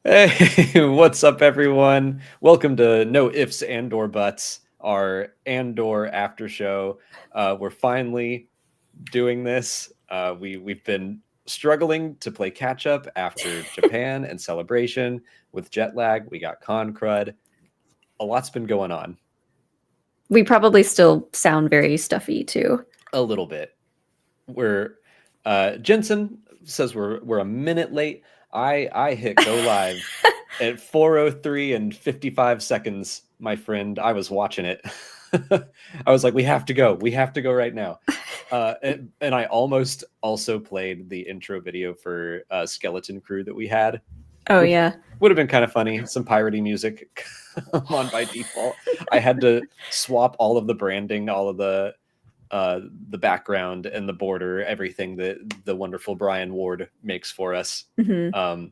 Hey, what's up, everyone? Welcome to No Ifs Andor Buts, our Andor after show. We're finally doing this. We've been struggling to play catch up after Japan and Celebration with jet lag. We got con crud. A lot's been going on. We probably still sound very stuffy too. A little bit. We're Jensen says we're a minute late. I hit go live at 4:03 and 55 seconds, my friend. I was watching it. I was like, we have to go. We have to go right now. And I almost also played the intro video for Skeleton Crew that we had. Oh Which yeah. would have been kind of funny. Some piratey music on by default. I had to swap all of the branding, all of the background and the border, everything that the wonderful Brian Ward makes for us. Mm-hmm.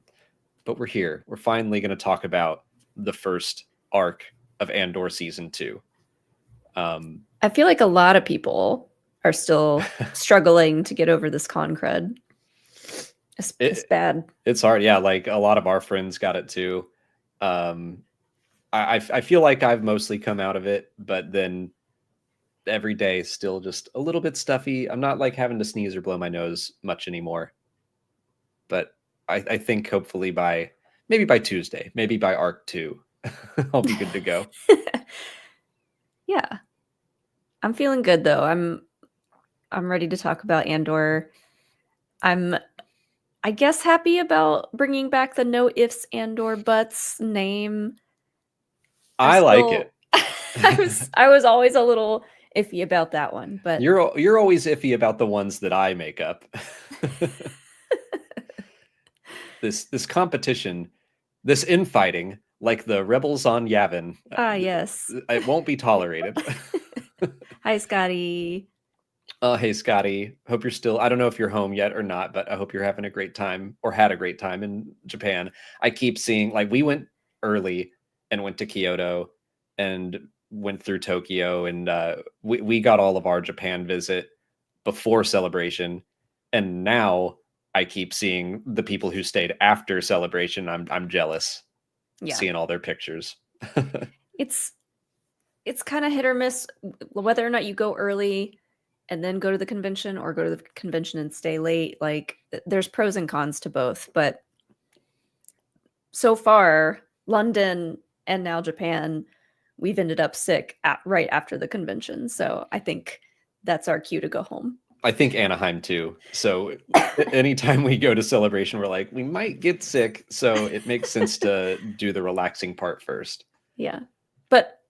But we're here. We're finally going to talk about the first arc of Andor season 2. I feel like a lot of people are still struggling to get over this con crud. It's bad. It's hard. Yeah, like a lot of our friends got it too. I feel like I've mostly come out of it, but then every day still just a little bit stuffy. I'm not like having to sneeze or blow my nose much anymore. But I think hopefully by Tuesday, maybe by arc 2, I'll be good to go. Yeah. I'm feeling good though. I'm ready to talk about Andor. I guess happy about bringing back the No Ifs Andor Buts name. I like it. I was always a little iffy about that one, but you're always iffy about the ones that I make up. This competition, this infighting, like the rebels on Yavin. Yes. It won't be tolerated. Hi, Scotty. Hey, Scotty. Hope you're still. I don't know if you're home yet or not, but I hope you're having a great time or had a great time in Japan. I keep seeing, like, we went early and went to Kyoto and went through Tokyo, and we got all of our Japan visit before Celebration, and now I keep seeing the people who stayed after Celebration. I'm jealous. Yeah. Seeing all their pictures. It's kind of hit or miss whether or not you go early and then go to the convention or go to the convention and stay late. Like, there's pros and cons to both, but so far, London and now Japan, we've ended up sick right after the convention. So I think that's our cue to go home. I think Anaheim too. So anytime we go to Celebration, we're like, we might get sick. So it makes sense to do the relaxing part first. Yeah. But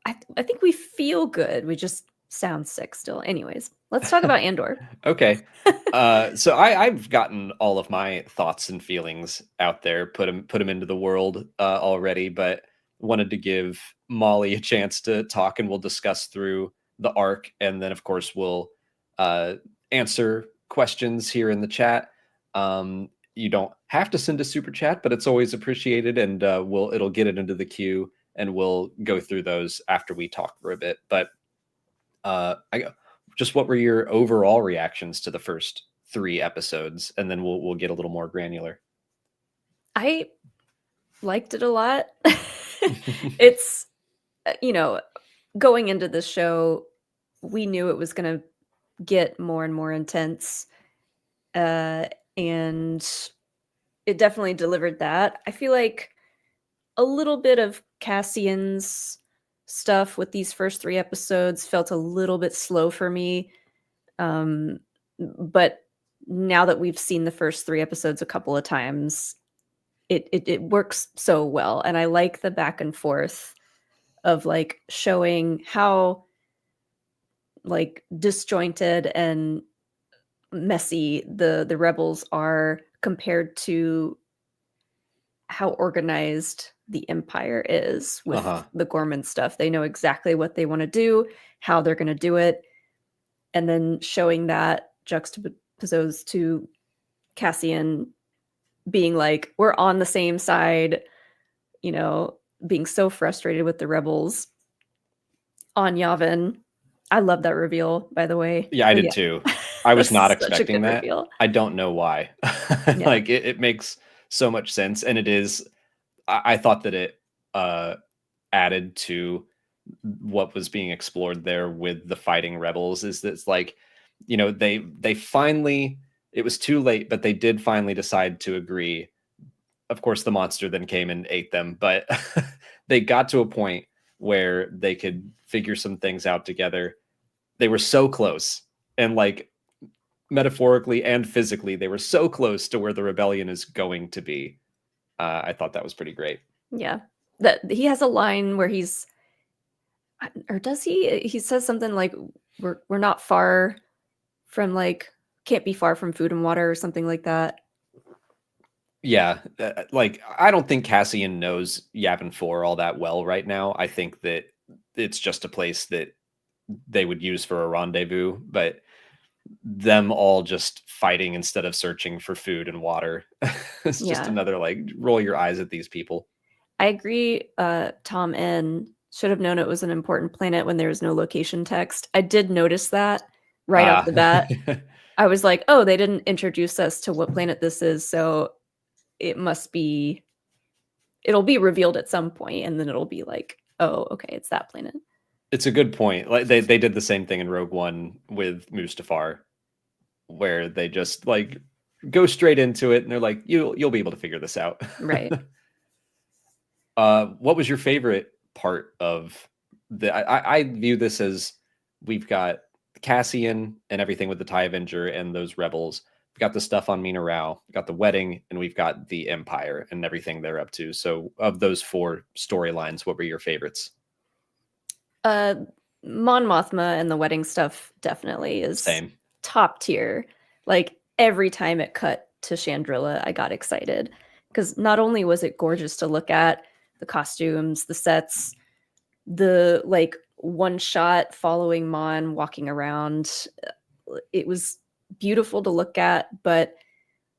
I think we feel good. We just sound sick still. Anyways, let's talk about Andor. Okay. So I've gotten all of my thoughts and feelings out there, put them into the world already, but wanted to give Molly a chance to talk, and we'll discuss through the arc, and then of course we'll answer questions here in the chat. You don't have to send a super chat, but it's always appreciated, and it'll get it into the queue, and we'll go through those after we talk for a bit. But just what were your overall reactions to the first 3 episodes, and then we'll get a little more granular. I liked it a lot. It's, going into this show, we knew it was going to get more and more intense, and it definitely delivered that. I feel like a little bit of Cassian's stuff with these first 3 episodes felt a little bit slow for me, but now that we've seen the first 3 episodes a couple of times, it works so well, and I like the back and forth of like showing how like disjointed and messy the rebels are compared to how organized the Empire is with the Ghorman stuff. They know exactly what they want to do, how they're going to do it, and then showing that juxtaposed to Cassian being like, we're on the same side, being so frustrated with the rebels on Yavin. I love that reveal, by the way. Yeah, I did too. I was not expecting that. Reveal. I don't know why. Like it makes so much sense, and it is I thought that it added to what was being explored there with the fighting rebels. Is that it's like, they finally, it was too late, but they did finally decide to agree. Of course, the monster then came and ate them, but they got to a point where they could figure some things out together. They were so close, and like metaphorically and physically, they were so close to where the rebellion is going to be. I thought that was pretty great. Yeah. That he has a line where or does he? He says something like, "We're not far from like can't be far from food and water," or something like that. Yeah, like I don't think Cassian knows Yavin 4 all that well right now. I think that it's just a place that they would use for a rendezvous, but them all just fighting instead of searching for food and water. It's just Yeah. another like roll your eyes at these people. I agree. Tom N should have known it was an important planet when there was no location text. I did notice that right off Ah, the bat. I was like, oh, they didn't introduce us to what planet this is, so it must be, it'll be revealed at some point, and then it'll be like, oh, okay, it's that planet. it's a good point. Like they did the same thing in Rogue One with Mustafar, where they just like go straight into it, and they're like, you'll be able to figure this out. Right. What was your favorite part of I view this as we've got Cassian and everything with the TIE Avenger and those rebels. We've got the stuff on Mina Rao, we've got the wedding, and we've got the Empire and everything they're up to. So of those 4 storylines, what were your favorites? Mon Mothma and the wedding stuff definitely is Same. top tier. Like every time it cut to Chandrilla, I got excited because not only was it gorgeous to look at, the costumes, the sets, the like one shot following Mon walking around. It was beautiful to look at, but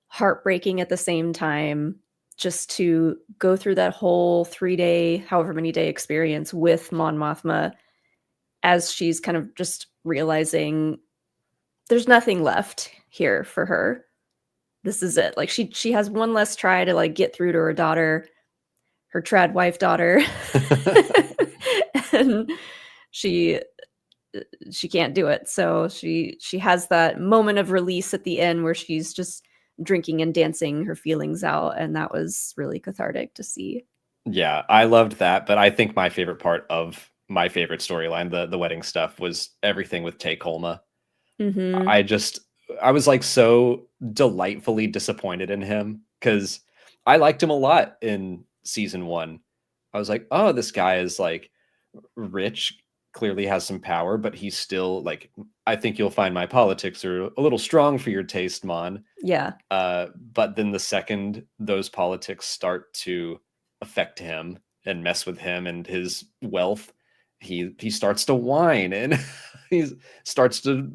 heartbreaking at the same time, just to go through that whole 3-day, however many day experience with Mon Mothma as she's kind of just realizing there's nothing left here for her. This is it. Like she has one less try to like get through to her daughter, her trad wife daughter. And she can't do it. So she has that moment of release at the end where she's just drinking and dancing her feelings out, and that was really cathartic to see. Yeah, I loved that, but I think my favorite part of my favorite storyline, the wedding stuff, was everything with Tay Kolma. Mm-hmm. I was like so delightfully disappointed in him because I liked him a lot in season 1. I was like, oh, this guy is like rich, clearly has some power, but he's still like, I think you'll find my politics are a little strong for your taste, Mon. Yeah. But then the second those politics start to affect him and mess with him and his wealth, he starts to whine and he starts to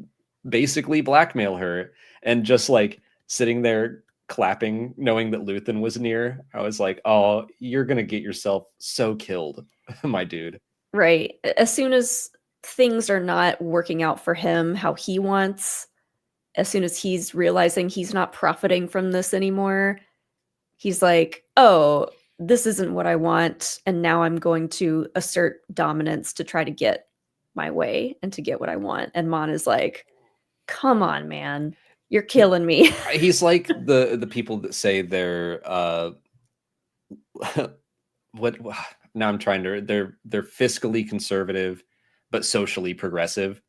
basically blackmail her, and just like sitting there clapping knowing that Luthen was near, I was like, oh, you're gonna get yourself so killed. My dude. Right. As soon as things are not working out for him how he wants, as soon as he's realizing he's not profiting from this anymore, he's like, oh, this isn't what I want, and now I'm going to assert dominance to try to get my way and to get what I want. And Mon is like, come on, man, you're killing me. He's like the people that say they're what now I'm trying to they're fiscally conservative but socially progressive.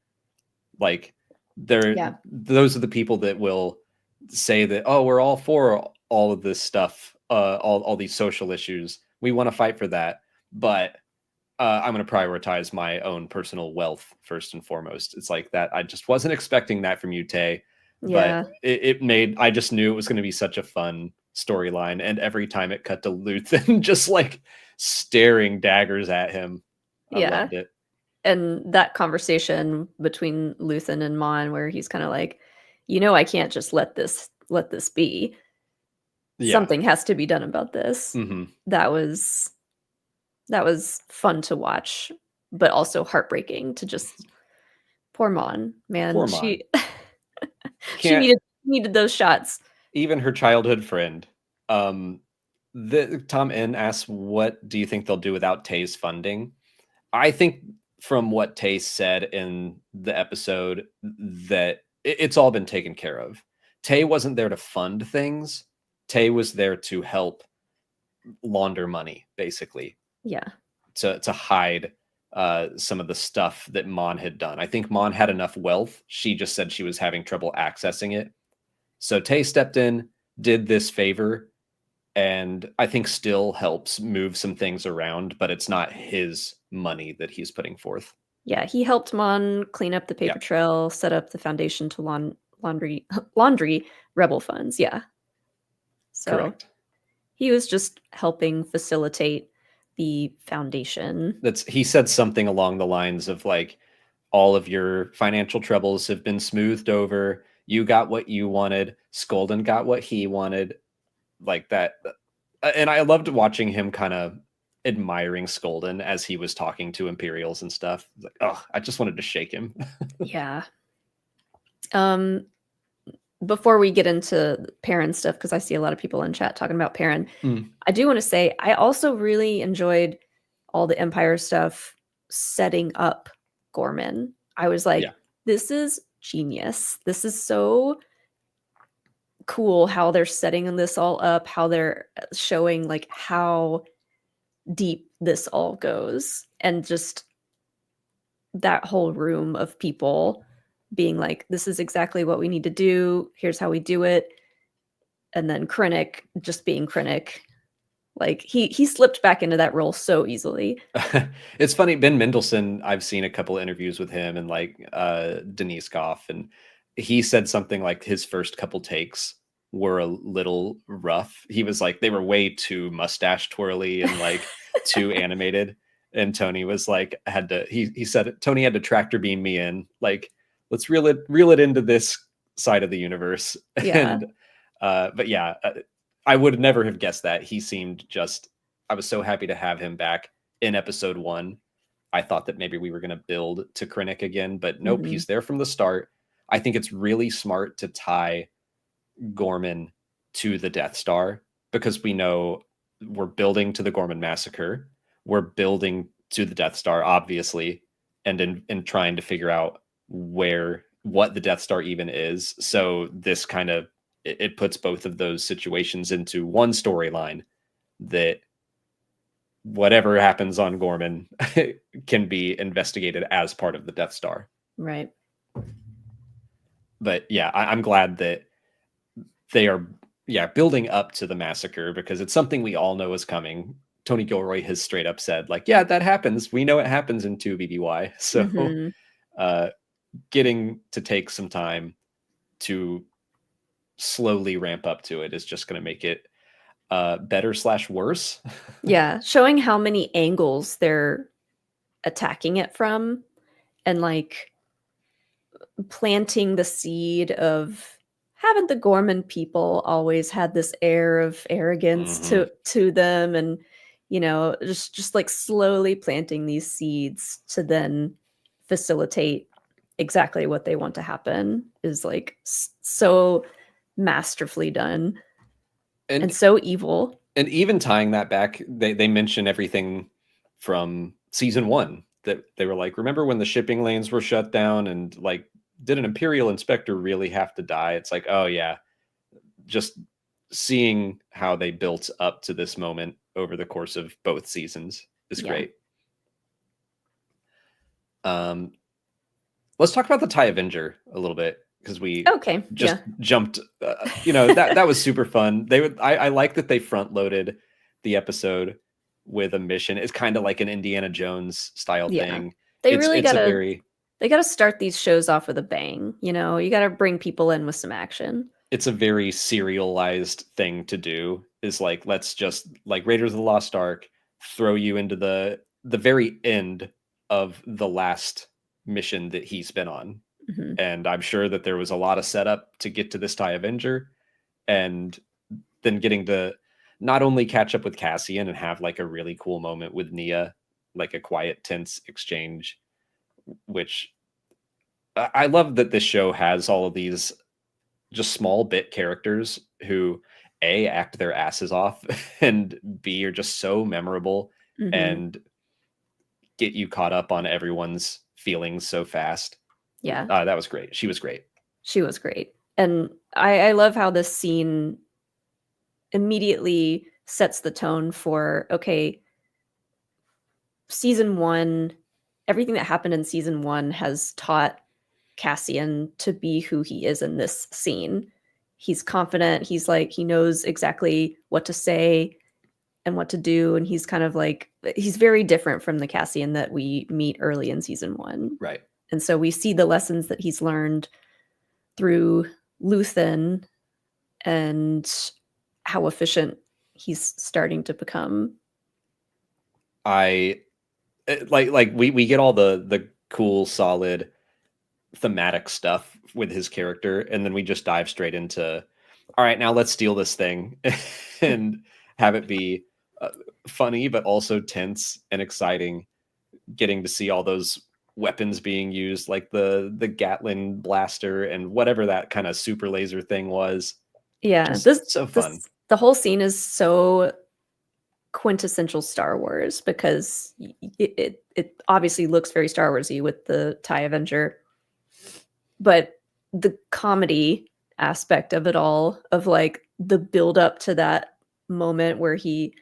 Like Yeah. those are the people that will say that, oh, we're all for all of this stuff, all these social issues, we want to fight for that, but I'm going to prioritize my own personal wealth first and foremost. It's like that. I just wasn't expecting that from you, Tay, but Yeah. it made, I just knew it was going to be such a fun storyline. And every time it cut to Luthen just like staring daggers at him, I Yeah. loved it. And that conversation between Luthen and Mon where he's kind of like, I can't just let this be. Yeah. Something has to be done about this. Mm-hmm. That was fun to watch, but also heartbreaking to just poor Mon, man. Poor She Mon. she needed those shots. Even her childhood friend, Tom N asks, what do you think they'll do without Tay's funding? I think from what Tay said in the episode that it's all been taken care of. Tay wasn't there to fund things. Tay was there to help launder money, basically. Yeah. To hide some of the stuff that Mon had done. I think Mon had enough wealth. She just said she was having trouble accessing it. So Tay stepped in, did this favor, and I think still helps move some things around, but it's not his money that he's putting forth. Yeah, he helped Mon clean up the paper trail, set up the foundation to laundry rebel funds. Yeah. So correct. He was just helping facilitate the foundation. He said something along the lines of like, all of your financial troubles have been smoothed over. You got what you wanted. Skolden got what he wanted. Like that. And I loved watching him kind of admiring Skolden as he was talking to Imperials and stuff. Like, oh, I just wanted to shake him. Yeah. Before we get into Perrin stuff, because I see a lot of people in chat talking about Perrin, I do want to say I also really enjoyed all the Empire stuff setting up Ghorman. I was like, this is genius. This is so cool how they're setting this all up, how they're showing like how deep this all goes, and just that whole room of people being like, this is exactly what we need to do. Here's how we do it. And then Krennic just being Krennic. Like he slipped back into that role so easily. It's funny, Ben Mendelsohn, I've seen a couple of interviews with him and like Denise Goff, and he said something like his first couple takes were a little rough. He was like, they were way too mustache twirly and like too animated. And Tony was like, he said Tony had to tractor beam me in, like, let's reel it into this side of the universe. Yeah. And but yeah, I would never have guessed that. He seemed I was so happy to have him back in episode 1. I thought that maybe we were going to build to Krennic again, but nope, he's there from the start. I think it's really smart to tie Ghorman to the Death Star, because we know we're building to the Ghorman massacre. We're building to the Death Star, obviously, and in trying to figure out what the Death Star even is. So this kind of, it puts both of those situations into one storyline, that whatever happens on Ghorman can be investigated as part of the Death Star. Right. But yeah, I'm glad that they are building up to the massacre, because it's something we all know is coming. Tony Gilroy has straight up said, like, yeah, that happens. We know it happens in 2 BBY. So getting to take some time to slowly ramp up to it is just going to make it better/worse. Yeah, showing how many angles they're attacking it from, and like planting the seed of, haven't the Ghorman people always had this air of arrogance to them, and just like slowly planting these seeds to then facilitate exactly what they want to happen is like so masterfully done and so evil. And even tying that back, they mention everything from season 1, that they were like, remember when the shipping lanes were shut down, and like, did an Imperial inspector really have to die? It's like, oh yeah, just seeing how they built up to this moment over the course of both seasons is great. Let's talk about the TIE Avenger a little bit, because we jumped. That was super fun. I like that they front loaded the episode with a mission. It's kind of like an Indiana Jones style thing. They really got to start these shows off with a bang. You got to bring people in with some action. It's a very serialized thing to do. Is like, let's just, like Raiders of the Lost Ark, throw you into the very end of the last mission that he's been on. And I'm sure that there was a lot of setup to get to this TIE Avenger, and then getting to not only catch up with Cassian and have like a really cool moment with Nia, like a quiet, tense exchange, which I love that this show has all of these just small bit characters who A, act their asses off, and B, are just so memorable and get you caught up on everyone's feelings so fast. Yeah. That was great. She was great. She was great. And I love how this scene immediately sets the tone for, okay, season 1, everything that happened in season 1 has taught Cassian to be who he is in this scene. He's confident. He's like, he knows exactly what to say and what to do. And he's kind of like, he's very different from the Cassian that we meet early in season 1. Right. And so we see the lessons that he's learned through Luthen and how efficient he's starting to become. We get all the cool, solid thematic stuff with his character, and then we just dive straight into, all right, now let's steal this thing and have it be funny but also tense and exciting, getting to see all those weapons being used, like the Gatling blaster and whatever that kind of super laser thing was. Yeah, just so fun. The whole scene is so quintessential Star Wars because it obviously looks very Star Warsy with the TIE Avenger, but the comedy aspect of it all, of like the build up to that moment where he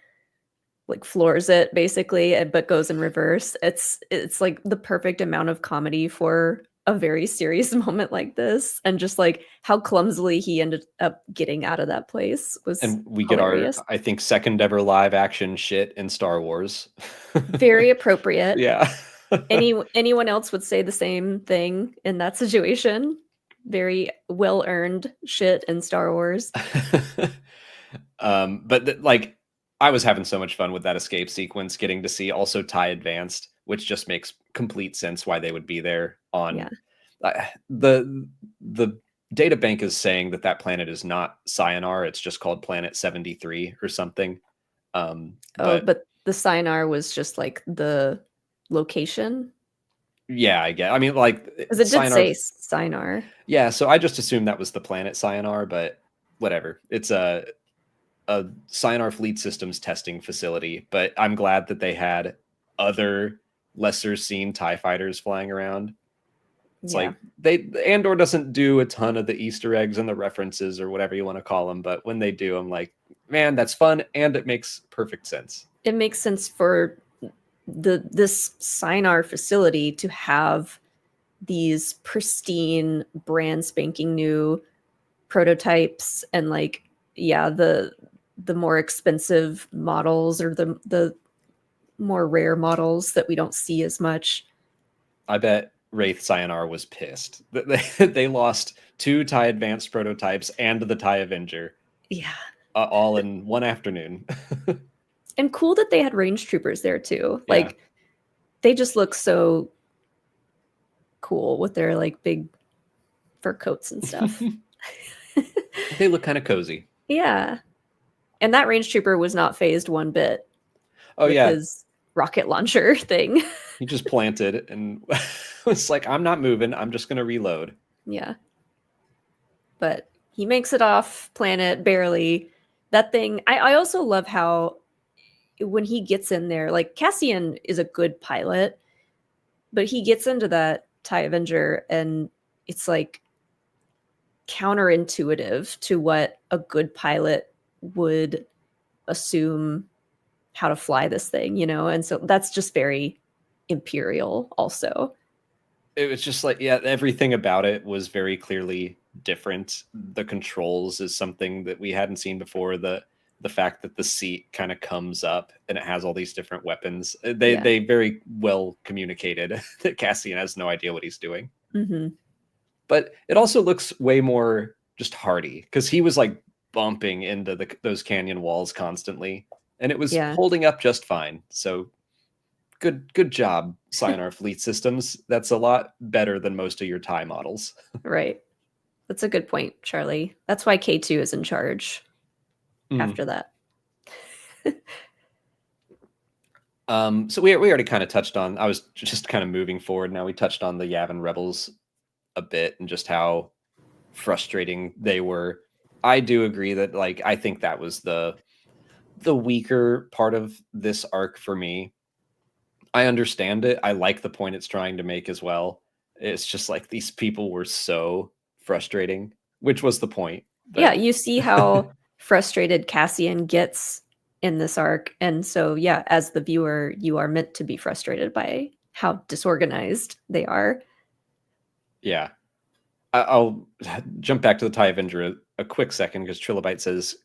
like floors it basically, but goes in reverse. It's like the perfect amount of comedy for a very serious moment like this, and just like how clumsily he ended up getting out of that place was, and we hilarious. Get our, I think, second ever live action shit in Star Wars. Very appropriate. Yeah. Anyone else would say the same thing in that situation. Very well earned shit in Star Wars. But like, I was having so much fun with that escape sequence, getting to see also TIE Advanced, which just makes complete sense why they would be there on the data bank is saying that planet is not Sienar, it's just called Planet 73 or something. But the Sienar was just like the location. Yeah, I get. I mean, like, because it did say Sienar. Yeah, so I just assumed that was the planet Sienar, but whatever. It's a Sienar Fleet Systems testing facility, but I'm glad that they had other lesser seen TIE fighters flying around. It's like Andor doesn't do a ton of the Easter eggs and the references or whatever you want to call them, but when they do, I'm like, man, that's fun, and it makes perfect sense. It makes sense for this Sienar facility to have these pristine, brand spanking new prototypes, and like, the more expensive models, or the more rare models that we don't see as much. I bet Wraith Sienar was pissed. They lost 2 TIE Advanced prototypes and the TIE Avenger. Yeah. All in one afternoon. And cool that they had range troopers there too. Like, they just look so cool with their like big fur coats and stuff. They look kind of cozy. Yeah. And that range trooper was not phased one bit. Oh, with his rocket launcher thing. He just planted and was like, I'm not moving. I'm just going to reload. Yeah. But he makes it off planet barely. That thing, I also love how when he gets in there, like, Cassian is a good pilot, but he gets into that TIE Avenger and it's like counterintuitive to what a good pilot would assume how to fly this thing, and so that's just very Imperial also. It was just like, everything about it was very clearly different. The controls is something that we hadn't seen before. The fact that the seat kind of comes up and it has all these different weapons. They very well communicated that Cassian has no idea what he's doing. Mm-hmm. But it also looks way more just hardy, because he was like bumping into those canyon walls constantly, and it was holding up just fine. So good job, Sienar Fleet Systems. That's a lot better than most of your TIE models. Right. That's a good point, Charlie. That's why K2 is in charge after that. So we already kind of touched on, I was just kind of moving forward now, we touched on the Yavin rebels a bit and just how frustrating they were. I do agree that like I think that was the weaker part of this arc for me. I understand it. I like the point it's trying to make as well. It's just like these people were so frustrating, which was the point. Yeah, But you see how frustrated Cassian gets in this arc. And so, yeah, as the viewer, you are meant to be frustrated by how disorganized they are. yeah, I'll jump back to the TIE Avenger a quick second because Trilobite says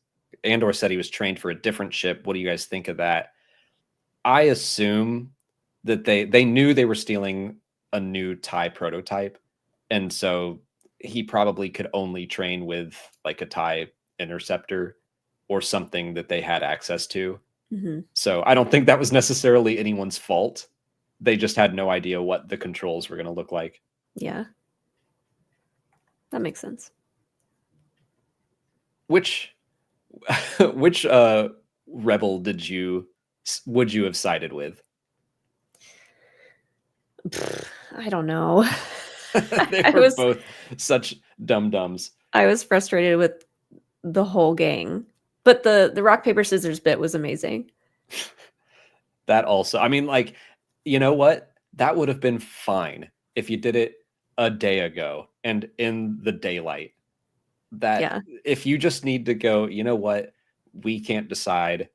Andor said he was trained for a different ship. What do you guys think of that? I assume that they knew they were stealing a new TIE prototype, and so he probably could only train with like a TIE interceptor or something that they had access to. Mm-hmm. So I don't think that was necessarily anyone's fault. They just had no idea what the controls were going to look like. Yeah. That makes sense. Which which rebel would you have sided with? I don't know. They I were was both such dum-dums. I was frustrated with the whole gang. But the rock paper scissors bit was amazing. That also, I mean, like, you know what? That would have been fine if you did it a day ago and in the daylight. That Yeah. if you just need to go, you know what? We can't decide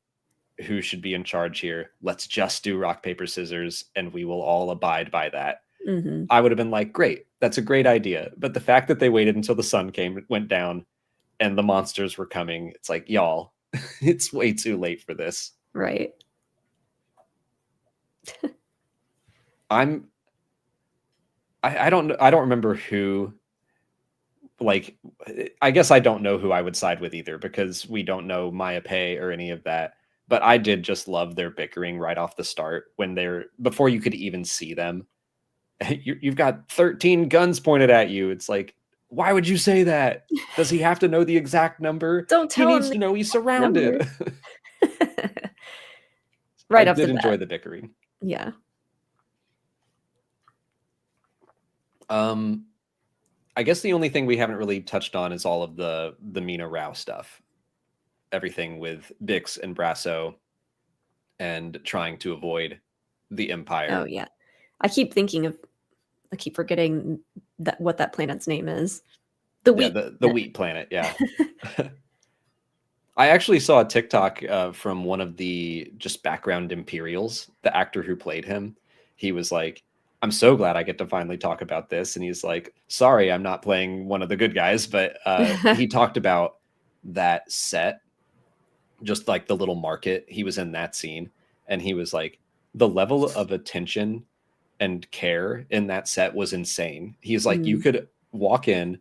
who should be in charge here. Let's just do rock, paper, scissors, and we will all abide by that. Mm-hmm. I would have been like, great, that's a great idea. But the fact that they waited until the sun went down and the monsters were coming, it's like, y'all, it's way too late for this. Right. I don't remember who, like, I guess I don't know who I would side with either because we don't know Maya Pei or any of that. But I did just love their bickering right off the start when before you could even see them. You've got 13 guns pointed at you. It's like, why would you say that? Does he have to know the exact number? Don't He tell needs him to know he's surrounded. Right I off did the enjoy bat. the bickering. Yeah. I guess the only thing we haven't really touched on is all of the Mina Rao stuff. Everything with Bix and Brasso and trying to avoid the Empire. Oh yeah. I keep forgetting what that planet's name is. The wheat. The wheat planet, yeah. I actually saw a TikTok from one of the just background Imperials, the actor who played him. He was like, I'm so glad I get to finally talk about this. And he's like, sorry, I'm not playing one of the good guys. But he talked about that set, just like the little market. He was in that scene. And he was like, the level of attention and care in that set was insane. He's like, you could walk in,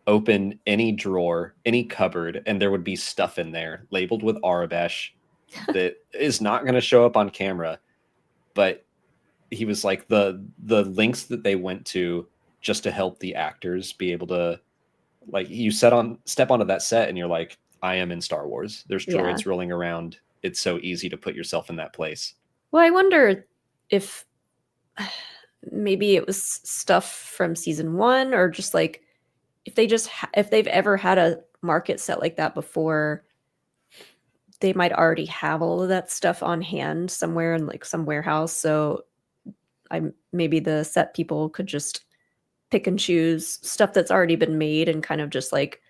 open any drawer, any cupboard, and there would be stuff in there labeled with Arabesh that is not going to show up on camera. But he was like the links that they went to just to help the actors be able to, like, you step onto that set and you're like, I am in Star Wars. There's droids rolling around. It's so easy to put yourself in that place. Well, I wonder if maybe it was stuff from season 1 or just like if they've ever had a market set like that before, they might already have all of that stuff on hand somewhere in like some warehouse. So maybe the set people could just pick and choose stuff that's already been made and kind of just like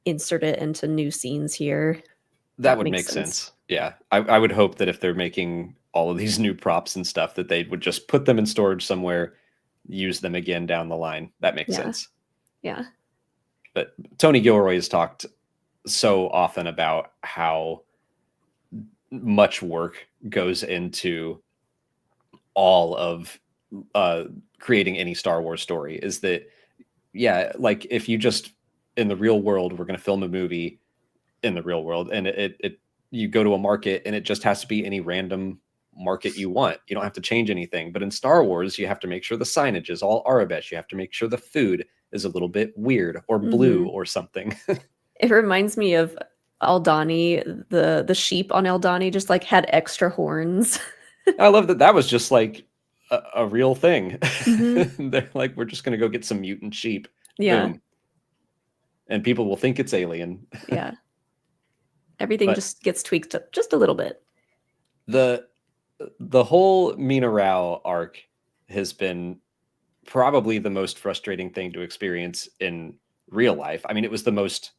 insert it into new scenes here. That would make sense. Yeah. I would hope that if they're making all of these new props and stuff, that they would just put them in storage somewhere, use them again down the line. That makes sense. Yeah. But Tony Gilroy has talked so often about how much work goes into all of creating any Star Wars story. Is that, yeah, like if you just in the real world, we're going to film a movie in the real world, and you go to a market and it just has to be any random market you want. You don't have to change anything. But in Star Wars, you have to make sure the signage is all Arabesh. You have to make sure the food is a little bit weird or blue or something. It reminds me of Aldani. The sheep on Aldani just like had extra horns. I love that was just like a real thing. They're like, we're just going to go get some mutant sheep. Yeah. Boom. and people will think it's alien. Yeah. Everything But just gets tweaked just a little bit. The whole Mina Rao arc has been probably the most frustrating thing to experience in real life. I mean, it was the most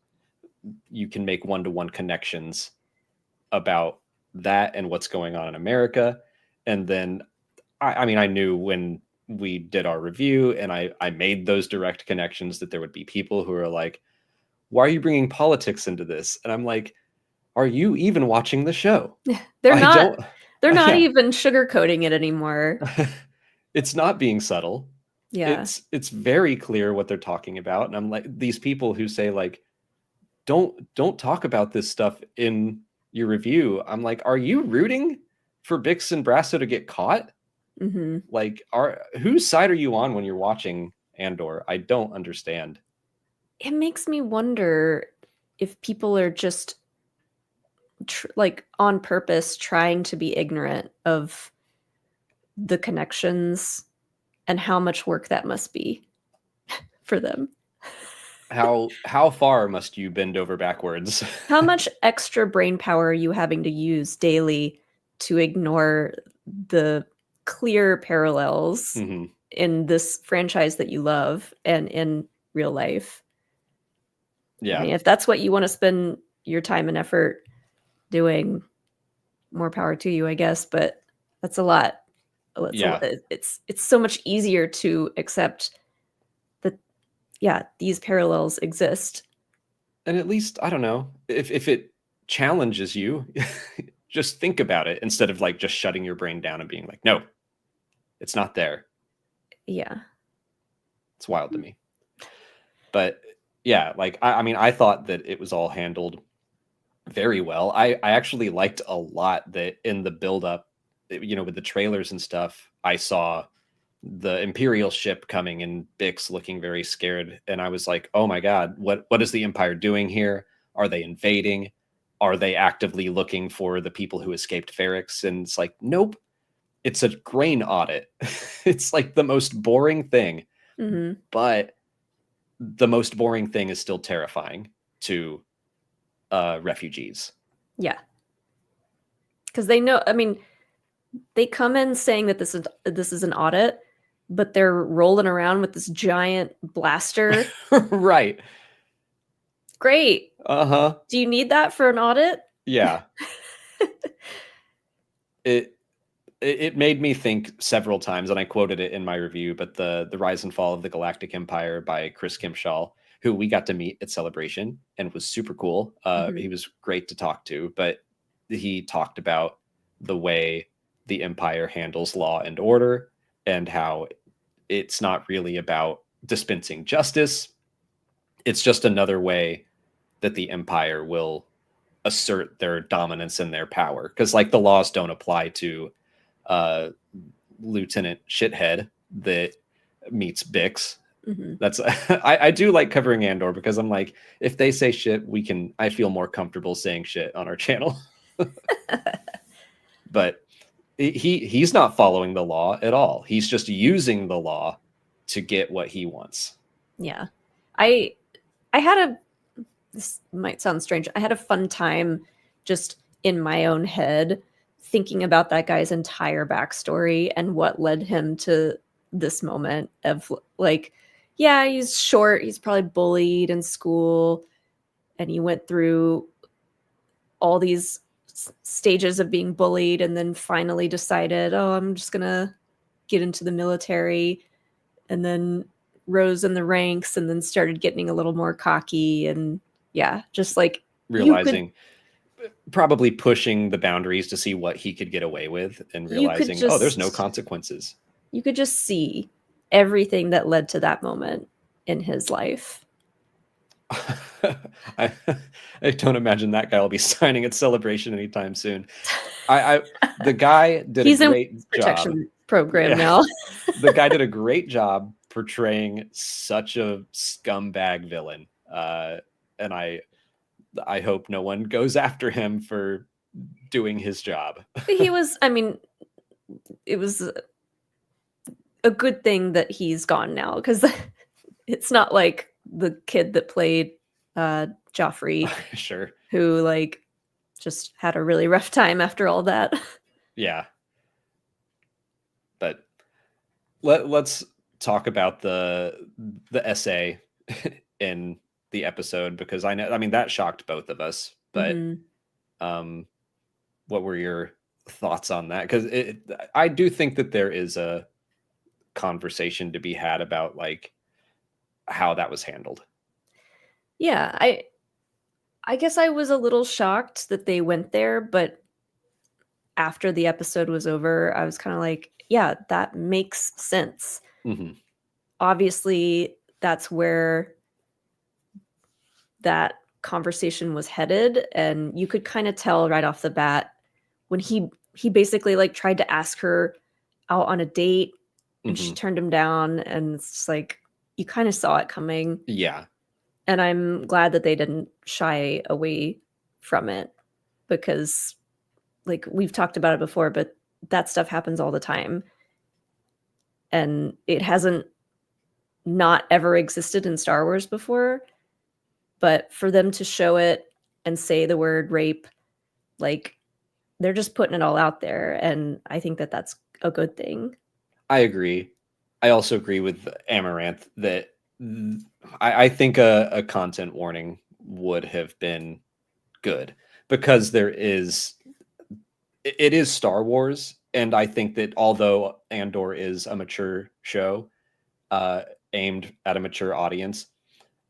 you can make one-to-one connections about that and what's going on in America. And then I mean, I knew when we did our review and I made those direct connections that there would be people who are like, why are you bringing politics into this? And I'm like, are you even watching the show? They're I not don't, they're not yeah, even sugarcoating it anymore. it's not being subtle. Yeah. It's very clear what they're talking about. And I'm like, these people who say like, don't talk about this stuff in your review. I'm like, are you rooting for Bix and Brasso to get caught? Mm-hmm. Like, whose side are you on when you're watching Andor? I don't understand. It makes me wonder if people are just like on purpose trying to be ignorant of the connections and how much work that must be for them. How far must you bend over backwards? How much extra brain power are you having to use daily to ignore the clear parallels hmm in this franchise that you love and in real life? I Yeah, mean, if that's what you want to spend your time and effort doing, more power to you, I guess, but that's a lot. yeah. It's so much easier to accept that, yeah, these parallels exist. And at least I don't know if it challenges you, just think about it instead of like just shutting your brain down and being like, no, it's not there. Yeah. It's wild to me. But yeah, like I mean, I thought that it was all handled very well. I actually liked a lot that in the build up, with the trailers and stuff, I saw the Imperial ship coming and Bix looking very scared. And I was like, oh my God, what is the Empire doing here? Are they invading? Are they actively looking for the people who escaped Ferrix? And it's like, nope, it's a grain audit. It's like the most boring thing, Mm-hmm. but the most boring thing is still terrifying to refugees. Yeah. Because they know, I mean, they come in saying that this is an audit, but they're rolling around with this giant blaster. Right. Great. Uh-huh. Do you need that for an audit? Yeah. It made me think several times, and I quoted it in my review, but the Rise and Fall of the Galactic Empire by Chris Kimshall, who we got to meet at Celebration and was super cool. Mhm. He was great to talk to, but he talked about the way the Empire handles law and order and how it's not really about dispensing justice. It's just another way that the Empire will assert their dominance and their power. Because like the laws don't apply to uh, Lieutenant Shithead that meets Bix. Mhm. That's I do like covering Andor because I'm like, if they say shit, I feel more comfortable saying shit on our channel. But he's not following the law at all. He's just using the law to get what he wants. Yeah. I I had a this might sound strange. I had a fun time just in my own head thinking about that guy's entire backstory and what led him to this moment of like, yeah, he's short, he's probably bullied in school, and he went through all these stages of being bullied and then finally decided, oh, I'm just gonna get into the military, and then rose in the ranks and then started getting a little more cocky, and yeah, just like you could Realizing probably pushing the boundaries to see what he could get away with and you could realizing, oh, there's no just consequences. you could just see everything that led to that moment in his life. I, I don't imagine that guy will be signing at Celebration anytime soon. The guy did a He's in great job. protection program Yeah. now. The guy did a great job portraying such a scumbag villain. And I hope no one goes after him for doing his job. He was, I mean, it was a good thing that he's gone now, because it's not like the kid that played Joffrey, Sure. who like just had a really rough time after all that. Yeah. But let's talk about the essay in the episode, because I mean that shocked both of us, but Hmm. um what were your thoughts on that? Because I do think that there is a conversation to be had about like how that was handled. Yeah, I guess I was a little shocked that they went there, but after the episode was over, I was kind of like, yeah, that makes sense. Mm-hmm. Obviously, that's where that conversation was headed, and you could kind of tell right off the bat when he basically like tried to ask her out on a date and she Mm-hmm. turned him down, and it's just like you kind of saw it coming. Yeah. And I'm glad that they didn't shy away from it, because like we've talked about it before, but that stuff happens all the time, and it hasn't not ever existed in Star Wars before. But for them to show it and say the word rape, like they're just putting it all out there, and I think that that's a good thing. I agree. I also agree with Amaranth that I think a content warning would have been good, because it is Star Wars, and I think that although Andor is a mature show aimed at a mature audience,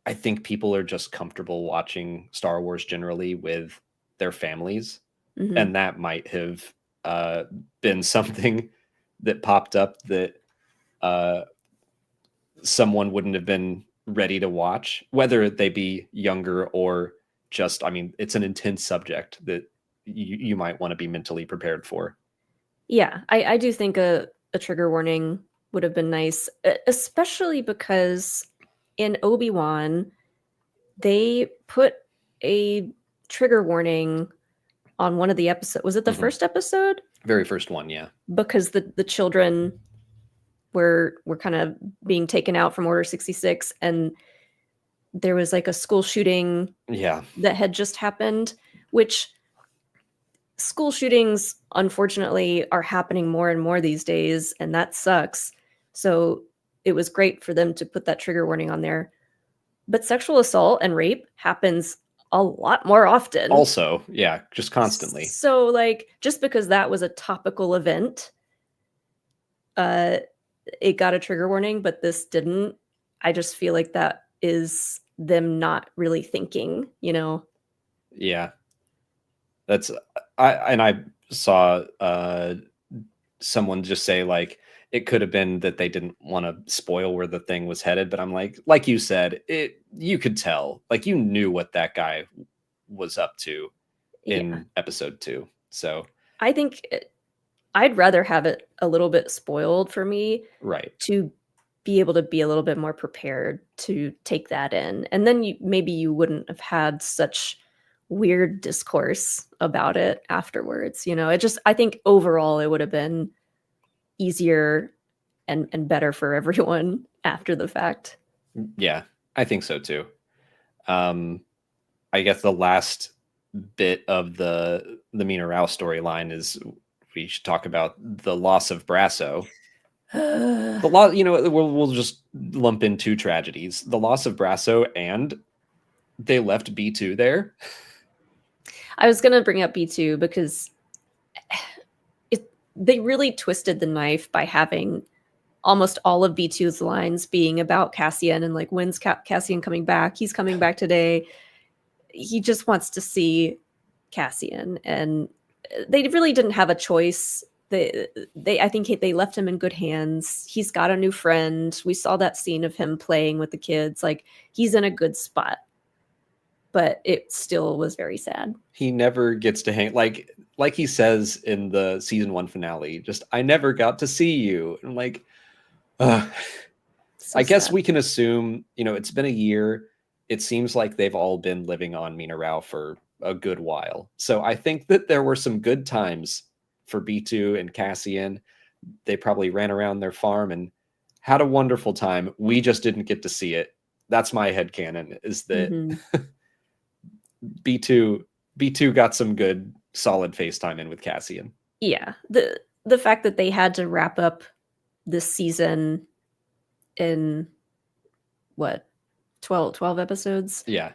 I think people are just comfortable watching Star Wars generally with their families, Hmm. and that might have been something that popped up that uh, someone wouldn't have been ready to watch, whether they be younger or just, I mean, it's an intense subject that you might want to be mentally prepared for. Yeah, I do think a trigger warning would have been nice, especially because in Obi-Wan, they put a trigger warning on one of the episodes. Was it the Mhm. first episode? Very first one, yeah. Because the children were kind of being taken out from Order 66, and there was like a school shooting Yeah. that had just happened, which school shootings unfortunately are happening more and more these days, and that sucks. So it was great for them to put that trigger warning on there. But sexual assault and rape happens a lot more often. Also, yeah, just constantly. So like just because that was a topical event, uh it got a trigger warning, but this didn't. I just feel like that is them not really thinking, you know. Yeah. That's I saw someone just say like it could have been that they didn't want to spoil where the thing was headed, but I'm like you said, it you could tell, like you knew what that guy was up to Yeah. in episode 2. So, I think I'd rather have it a little bit spoiled for me right. to be able to be a little bit more prepared to take that in. And then maybe you wouldn't have had such weird discourse about it afterwards. It just, I think overall it would have been easier and better for everyone after the fact. Yeah, I think so too. Um I guess the last bit of the Mina Rao storyline is we should talk about the loss of Brasso. The loss, we'll just lump in two tragedies: the loss of Brasso, and they left B2 there. I was going to bring up B2 because they really twisted the knife by having almost all of B2's lines being about Cassian and like, when's Cassian coming back? He's coming back today. He just wants to see Cassian, and they really didn't have a choice. I think they left him in good hands. He's got a new friend. We saw that scene of him playing with the kids. Like, he's in a good spot. But it still was very sad. He never gets to hang, like he says in the season 1 finale, just I never got to see you. And like, I guess sad. we can assume, it's been a year. It seems like they've all been living on Mina Rao for a good while. So I think that there were some good times for B2 and Cassian. They probably ran around their farm and had a wonderful time. We just didn't get to see it. That's my headcanon, is that Mm-hmm. B2 got some good solid FaceTime in with Cassian. Yeah. The fact that they had to wrap up this season in what, 12 episodes? Yeah.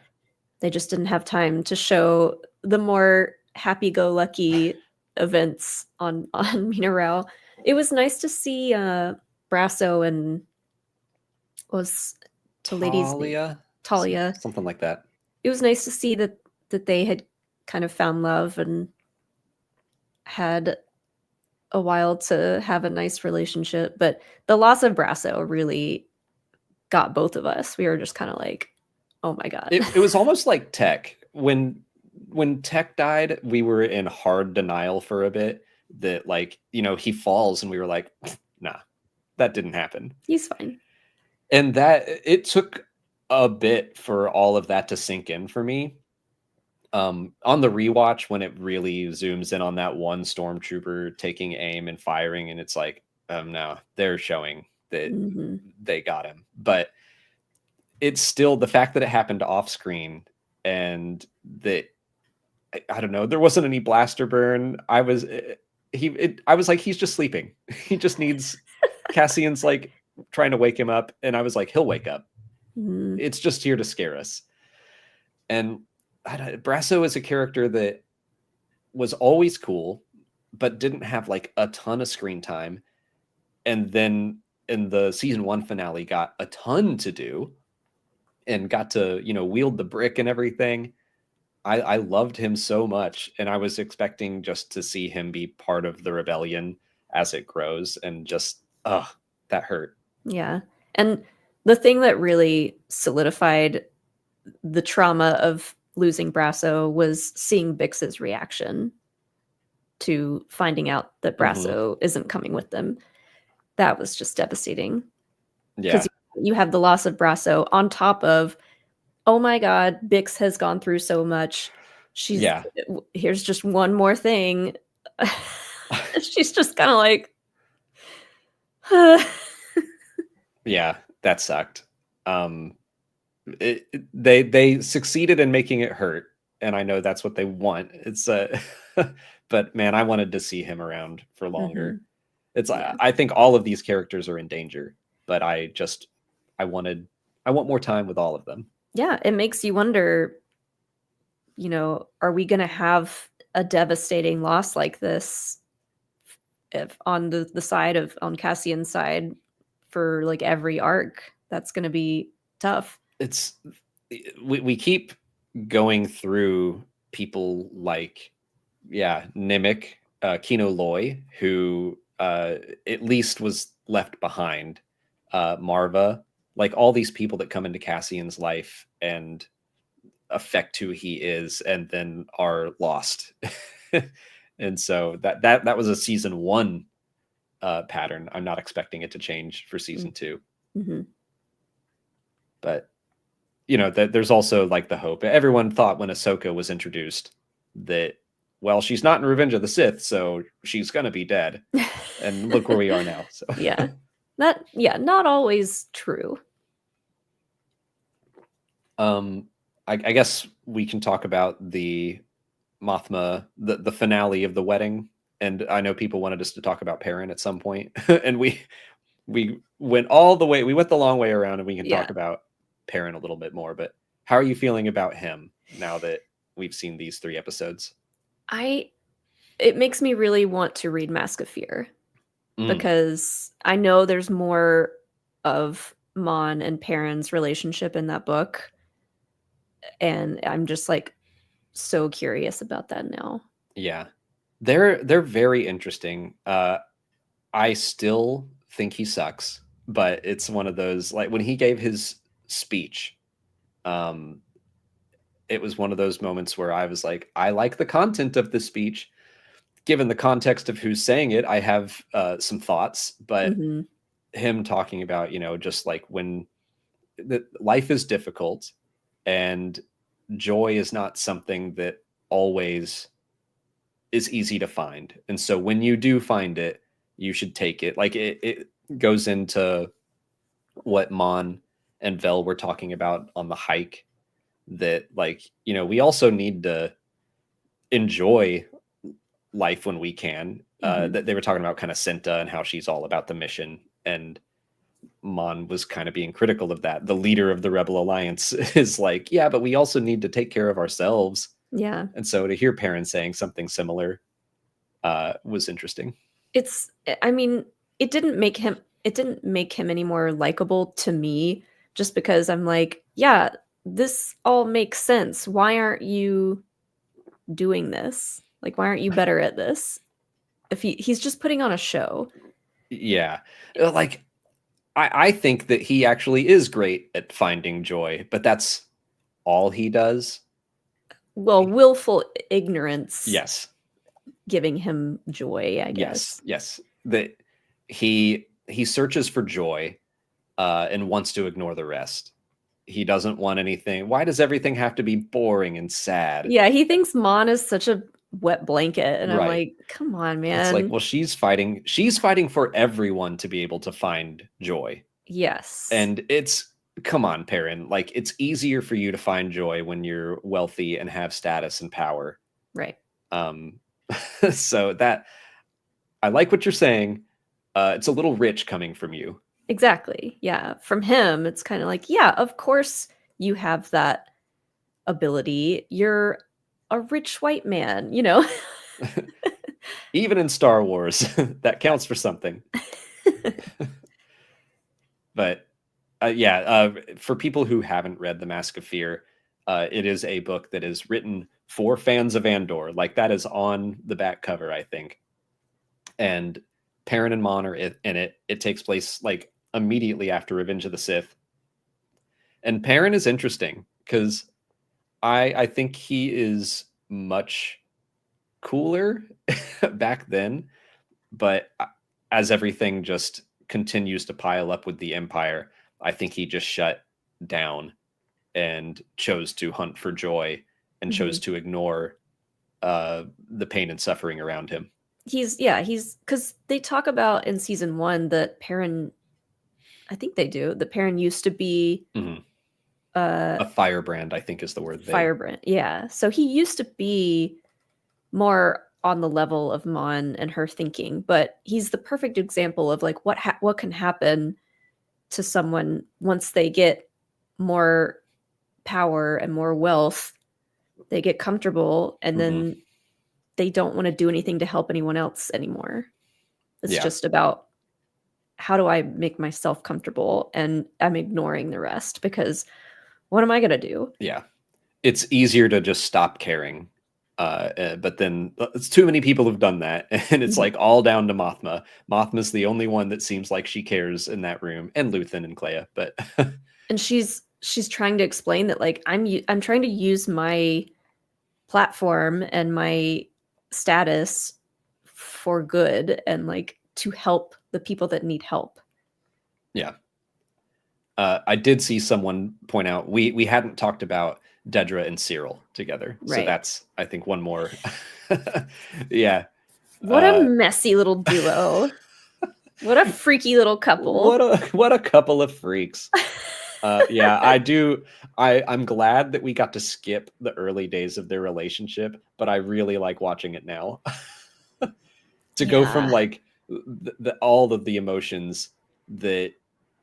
They just didn't have time to show the more happy-go-lucky events on Mineral. It was nice to see Brasso and what was the lady's name? Talia. Something like that. It was nice to see that they had kind of found love and had a while to have a nice relationship. But the loss of Brasso really got both of us. We were just kind of like, oh my God. It was almost like Tech. When Tech died, we were in hard denial for a bit that, like, you know, he falls and we were like, nah, that didn't happen. He's fine. And that it took a bit for all of that to sink in for me. On the rewatch, when it really zooms in on that one stormtrooper taking aim and firing, and it's like, no, they're showing that they got him. But it's still the fact that it happened off screen and that I don't know, there wasn't any blaster burn. I was like, he's just sleeping. He just needs Cassian's like trying to wake him up, and I was like, he'll wake up. It's just here to scare us. And Brasso is a character that was always cool, but didn't have like a ton of screen time. And then in the season 1 finale got a ton to do and got to, you know, wield the brick and everything. I loved him so much, and I was expecting just to see him be part of the rebellion as it grows, and just, that hurt. Yeah. And the thing that really solidified the trauma of losing Brasso was seeing Bix's reaction to finding out that Brasso isn't coming with them. That was just devastating. Yeah. Because you have the loss of Brasso on top of, oh my God, Bix has gone through so much. Here's just one more thing. She's just kind of like, yeah, that sucked. They succeeded in making it hurt, and I know that's what they want. It's but man, I wanted to see him around for longer. I think all of these characters are in danger, but I want more time with all of them. Yeah, it makes you wonder, you know, are we going to have a devastating loss like this if on the side of, on Cassian's side for like every arc? That's going to be tough. We keep going through people like, Nimic, Kino Loy, who at least was left behind, Marva, like all these people that come into Cassian's life and affect who he is and then are lost. And so that was a season 1 pattern. I'm not expecting it to change for season 2. But you know, there's also like the hope. Everyone thought when Ahsoka was introduced that, well, she's not in Revenge of the Sith, so she's gonna be dead. And look where we are now. So not always true. I guess we can talk about the Mothma, the finale of the wedding. And I know people wanted us to talk about Perrin at some point, and we went all the way. We went the long way around, and we can talk about Perrin a little bit more. But how are you feeling about him now that we've seen these 3 episodes? It makes me really want to read Mask of Fear, because I know there's more of Mon and Perrin's relationship in that book, and I'm just like so curious about that now. Yeah, they're very interesting. I still think he sucks, but it's one of those, like when he gave his speech, it was one of those moments where I was like, I like the content of the speech. Given the context of who's saying it, I have some thoughts, but him talking about, you know, just like when life is difficult and joy is not something that always is easy to find. And so when you do find it, you should take it. Like it goes into what Mon and Vel were talking about on the hike, that, like, we also need to enjoy life when we can. That they were talking about kind of Cinta and how she's all about the mission, and Mon was kind of being critical of that. The leader of the Rebel Alliance is like, yeah, but we also need to take care of ourselves. Yeah. And so to hear Perrin saying something similar was interesting. I mean, it didn't make him any more likable to me, just because I'm like, yeah, this all makes sense. Why aren't you doing this? Like, why aren't you better at this? If he's just putting on a show. Yeah. Like, I think that he actually is great at finding joy, but that's all he does. Well, willful ignorance. Yes. Giving him joy, I guess. Yes. That he searches for joy and wants to ignore the rest. He doesn't want anything. Why does everything have to be boring and sad? Yeah, he thinks Mon is such a wet blanket, and Right. I'm like, come on, man. It's like, well, she's fighting for everyone to be able to find joy. Yes. And come on, Perrin, like, it's easier for you to find joy when you're wealthy and have status and power. Right. So that, I like what you're saying. It's a little rich coming from you. Exactly. Yeah. From him, it's kind of like, yeah, of course you have that ability. You're a rich white man, Even in Star Wars, that counts for something. But for people who haven't read The Mask of Fear, it is a book that is written for fans of Andor. Like, that is on the back cover, I think. And Perrin and Mon are in it. It takes place like immediately after Revenge of the Sith. And Perrin is interesting because I think he is much cooler back then, but as everything just continues to pile up with the Empire, I think he just shut down and chose to hunt for joy and chose to ignore the pain and suffering around him. He's because they talk about in season 1 that Perrin, I think they do, that Perrin used to be a firebrand, I think is the word. Firebrand, yeah. So he used to be more on the level of Mon and her thinking, but he's the perfect example of like what can happen to someone once they get more power and more wealth. They get comfortable, and then they don't want to do anything to help anyone else anymore. It's just about, how do I make myself comfortable? And I'm ignoring the rest because what am I going to do? Yeah. It's easier to just stop caring. But then it's too many people have done that. And it's like all down to Mothma. Mothma's the only one that seems like she cares in that room, and Luthen and Clea. But and she's trying to explain that, like, I'm trying to use my platform and my status for good and like to help the people that need help. Yeah. I did see someone point out we hadn't talked about Dedra and Syril together. Right. So that's, I think, one more. Yeah. What a messy little duo. What a freaky little couple. What a couple of freaks. Yeah, I do. I'm glad that we got to skip the early days of their relationship, but I really like watching it now. To go from like all of the emotions that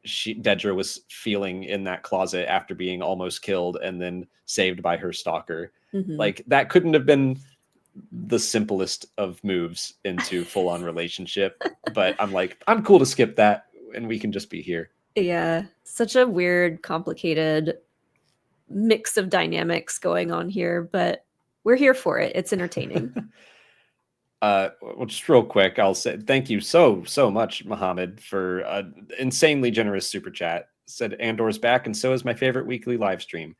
Dedra was feeling in that closet after being almost killed and then saved by her stalker. Like, that couldn't have been the simplest of moves into full-on relationship. But I'm like, I'm cool to skip that and we can just be here. Yeah, such a weird, complicated mix of dynamics going on here, but we're here for it. It's entertaining. Well, just real quick, I'll say thank you so much, Mohammed, for insanely generous super chat. Said Andor's back, and so is my favorite weekly live stream.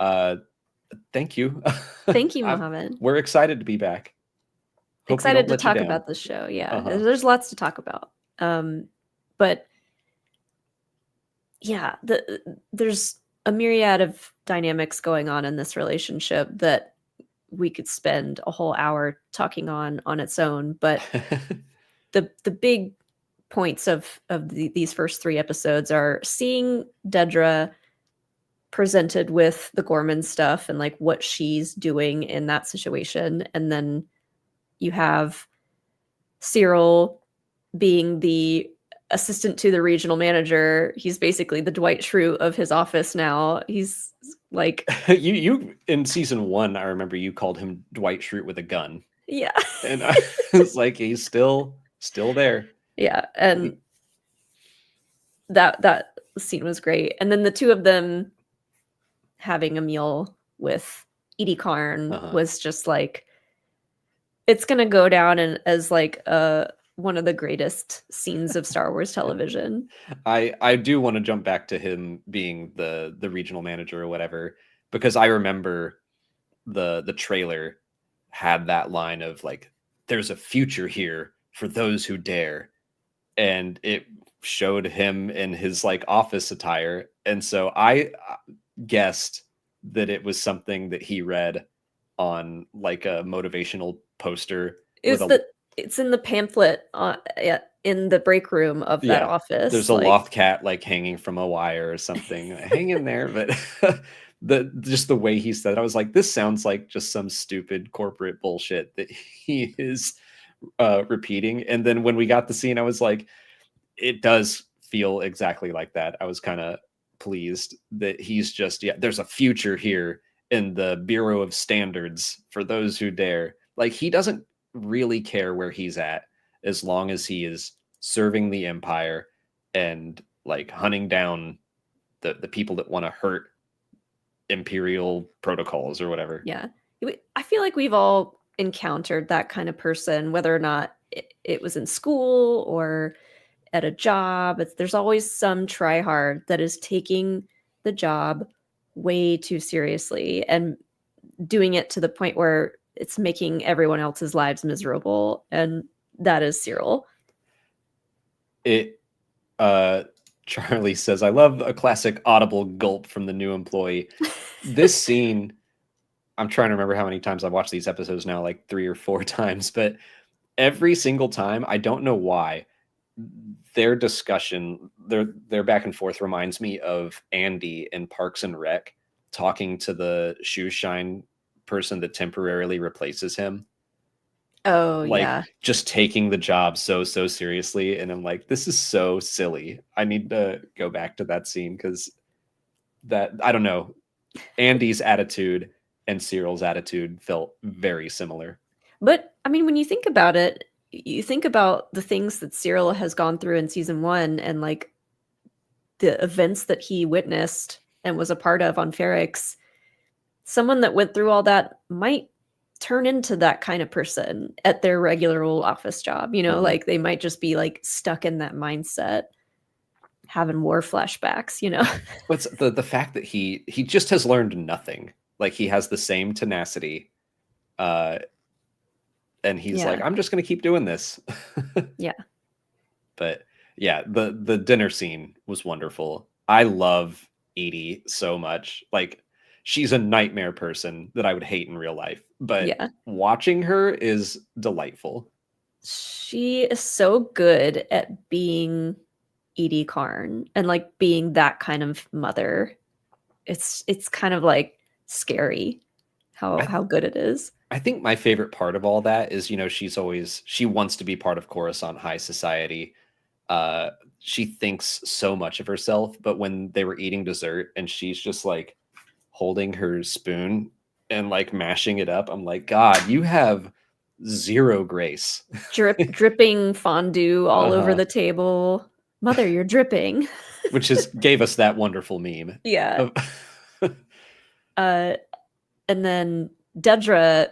Thank you. Thank you, Mohammed. We're excited to be back. Hope excited to talk about this show. Yeah, there's lots to talk about. But yeah, there's a myriad of dynamics going on in this relationship that we could spend a whole hour talking on its own. But the big points of these first 3 episodes are seeing Dedra presented with the Ghorman stuff and like what she's doing in that situation. And then you have Syril being the assistant to the regional manager. He's basically the Dwight Schrute of his office now. He's like you in season 1, I remember you called him Dwight Schrute with a gun. Yeah. And I was like, he's still there. Yeah. And that scene was great. And then the two of them having a meal with Edie Karn was just like, it's gonna go down as like one of the greatest scenes of Star Wars television. I do want to jump back to him being the regional manager or whatever, because I remember the trailer had that line of like, there's a future here for those who dare, and it showed him in his like office attire, and so I guessed that it was something that he read on like a motivational poster. It's in the pamphlet in the break room of that office. There's a loft cat like hanging from a wire or something. Hang in there. But just the way he said it, I was like, this sounds like just some stupid corporate bullshit that he is repeating. And then when we got the scene, I was like, it does feel exactly like that. I was kind of pleased that he's just, there's a future here in the Bureau of Standards for those who dare. Like, he doesn't really care where he's at as long as he is serving the Empire and like hunting down the people that want to hurt Imperial protocols or whatever. Yeah. I feel like we've all encountered that kind of person, whether or not it was in school or at a job. There's always some tryhard that is taking the job way too seriously and doing it to the point where it's making everyone else's lives miserable. And that is Syril. Charlie says, I love a classic audible gulp from the new employee. This scene, I'm trying to remember how many times I've watched these episodes now, like 3 or 4 times, but every single time, I don't know why, their discussion, their back and forth reminds me of Andy in Parks and Rec talking to the shoe shine person that temporarily replaces him. Oh, like, yeah. Just taking the job so seriously. And I'm like, this is so silly. I need to go back to that scene because that, I don't know, Andy's attitude and Syril's attitude felt very similar. But I mean, when you think about it, you think about the things that Syril has gone through in season 1 and like the events that he witnessed and was a part of on Ferrix. Someone that went through all that might turn into that kind of person at their regular old office job, you know, like they might just be like stuck in that mindset, having war flashbacks, you know. What's the fact that he just has learned nothing. Like, he has the same tenacity, and he's like, I'm just gonna keep doing this. Yeah. But yeah, the dinner scene was wonderful. I love Edie so much. Like, she's a nightmare person that I would hate in real life, but watching her is delightful. She is so good at being Edie Karn and like being that kind of mother. It's kind of like scary how good it is. I think my favorite part of all that is, you know, she wants to be part of Coruscant high society. She thinks so much of herself, but when they were eating dessert and she's just like holding her spoon and like mashing it up, I'm like, God, you have zero grace. Dripping fondue all over the table. Mother, you're dripping. Which gave us that wonderful meme. Yeah. And then Dedra,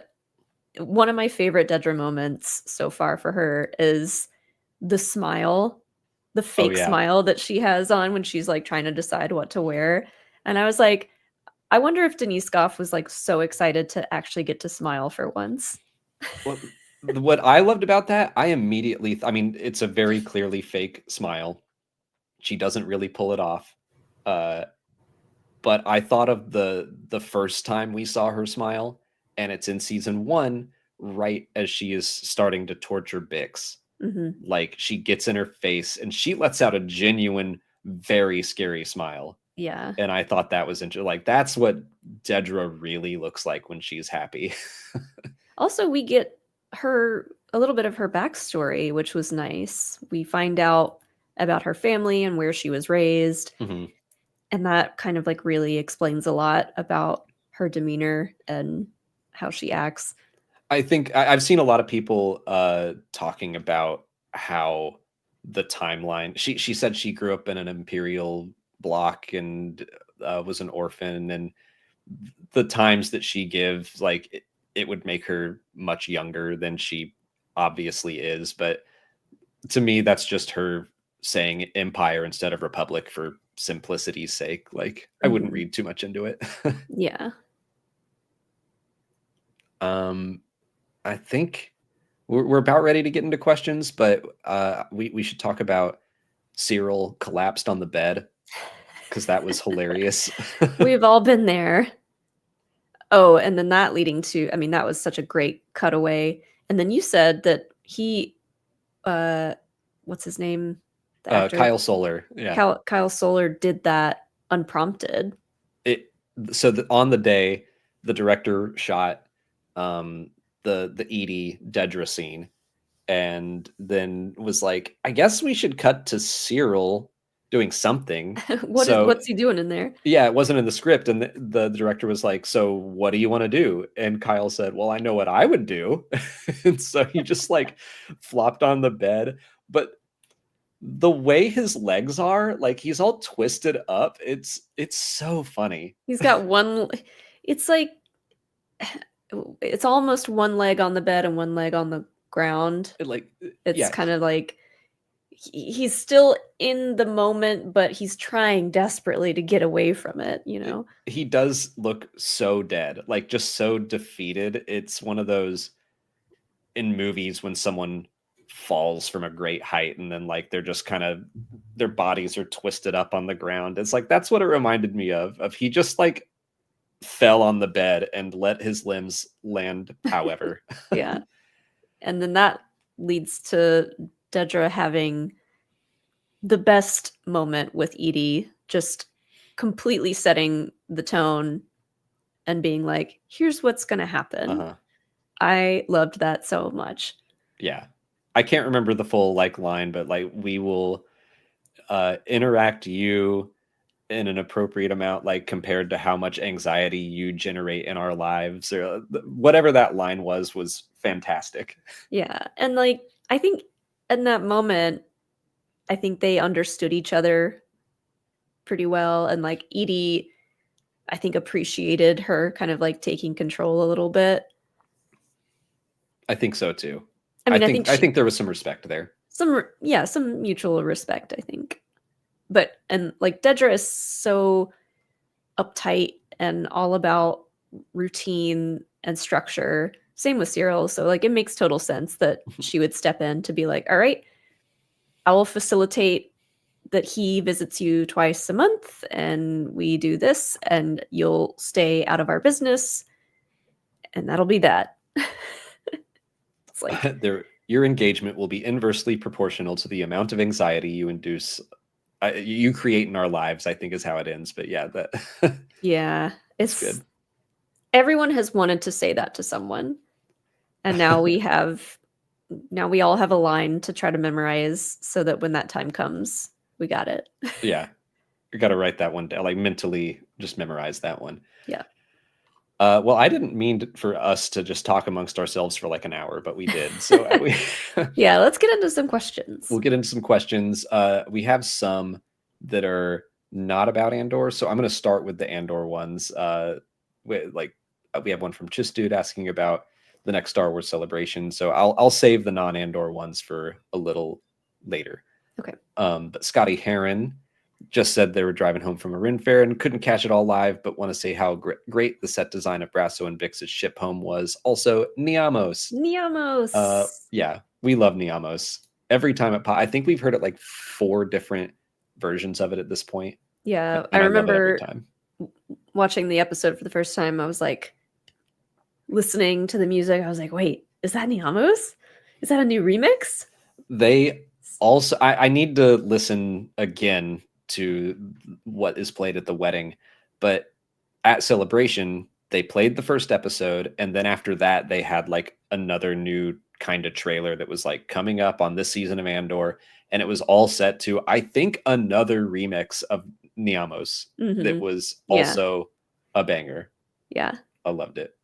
one of my favorite Dedra moments so far for her is the smile, the fake smile that she has on when she's like trying to decide what to wear. And I was like, I wonder if Denise Goff was like so excited to actually get to smile for once. Well, what I loved about that, I immediately, I mean, it's a very clearly fake smile. She doesn't really pull it off. But I thought of the first time we saw her smile, and it's in season 1, right as she is starting to torture Bix. Like, she gets in her face and she lets out a genuine, very scary smile. Yeah. And I thought that was interesting. Like, that's what Dedra really looks like when she's happy. Also, we get a little bit of her backstory, which was nice. We find out about her family and where she was raised. Mm-hmm. And that kind of like really explains a lot about her demeanor and how she acts. I think I've seen a lot of people talking about how the timeline. She said she grew up in an Imperial block and was an orphan, and the times that she gives, like it would make her much younger than she obviously is. But to me, that's just her saying Empire instead of Republic for simplicity's sake. Like, I wouldn't read too much into it. Yeah. I think we're about ready to get into questions, but we should talk about Syril collapsed on the bed, because that was hilarious. We've all been there. Oh, and then that leading to, I mean, that was such a great cutaway. And then you said that he, what's his name? The actor? Kyle Soller. Yeah. Kyle Soller did that unprompted. So on the day, the director shot the Edie Dedra scene, and then was like, I guess we should cut to Syril doing something. What's he doing in there? Yeah, it wasn't in the script, and the director was like, so what do you want to do? And Kyle said, well, I know what I would do. And so he just like flopped on the bed. But the way his legs are, like, he's all twisted up, it's so funny. He's got it's like it's almost one leg on the bed and one leg on the ground. It's kind of like he's still in the moment, but he's trying desperately to get away from it, you know? He does look so dead, like just so defeated. It's one of those in movies when someone falls from a great height and then like they're just kind of, their bodies are twisted up on the ground. It's like, that's what it reminded me of he just like fell on the bed and let his limbs land however. Yeah. And then that leads to Dedra having the best moment with Edie, just completely setting the tone and being like, here's what's going to happen. I loved that so much. Yeah. I can't remember the full like line, but like, we will interact you in an appropriate amount, like compared to how much anxiety you generate in our lives, or whatever that line was fantastic. Yeah. And like, I think in that moment, I think they understood each other pretty well. And like Edie, I think appreciated her kind of like taking control a little bit. I think so too. I mean, I think there was some respect there. Some mutual respect, I think. But, and like Dedra is so uptight and all about routine and structure. Same with Syril. So like it makes total sense that she would step in to be like, all right, I will facilitate that he visits you twice a month and we do this and you'll stay out of our business. And that'll be that. It's like your engagement will be inversely proportional to the amount of anxiety you induce. You create in our lives, I think is how it ends. But yeah, that yeah, it's good. Everyone has wanted to say that to someone, and now we all have a line to try to memorize so that when that time comes, we got it. Yeah, you got to write that one down, like mentally, just memorize that one. Yeah. Well, I didn't mean for us to just talk amongst ourselves for like an hour, but we did. So yeah, let's get into some questions. We'll get into some questions. We have some that are not about Andor, so I'm going to start with the Andor ones. We have one from Chistude asking about the next Star Wars celebration, so I'll save the non-Andor ones for a little later. Okay. But Scotty Heron just said they were driving home from a Rin fair and couldn't catch it all live, but want to say how great the set design of Brasso and Bix's ship home was. Also, Niamos. Yeah, we love Niamos. Every time it I think we've heard it like 4 different versions of it at this point. Yeah, and I remember watching the episode for the first time. I was like listening to the music. I was like, wait, is that Niamos? Is that a new remix? They also, I need to listen again to what is played at the wedding. But at Celebration, they played the first episode, and then after that, they had like another new kind of trailer that was like coming up on this season of Andor, and it was all set to, I think, another remix of Niamos that was Yeah. also a banger. Yeah. I loved it.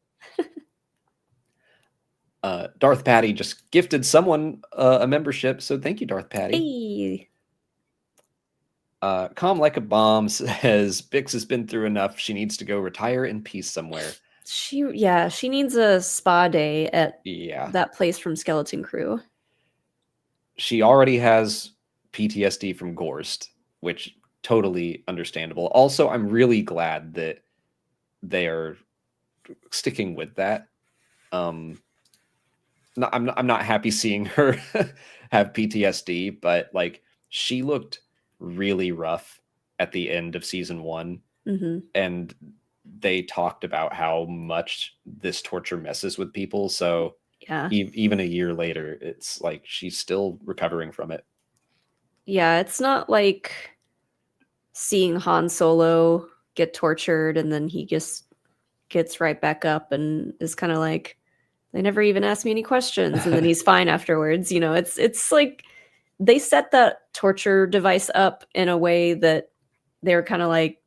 Darth Patty just gifted someone a membership, so thank you, Darth Patty. Hey. Calm Like a Bomb says Bix has been through enough. She needs to go retire in peace somewhere. She needs a spa day at Yeah. that place from Skeleton Crew. She already has PTSD from Gorst, which totally understandable. Also, I'm really glad that they are sticking with that. I'm not happy seeing her have PTSD, but like she looked really rough at the end of season 1, and they talked about how much this torture messes with people. So yeah, even a year later, it's like she's still recovering from it. Yeah, it's not like seeing Han Solo get tortured and then he just gets right back up and is kind of like, they never even asked me any questions, and then he's fine afterwards. You know, it's like they set that torture device up in a way that they're kind of like,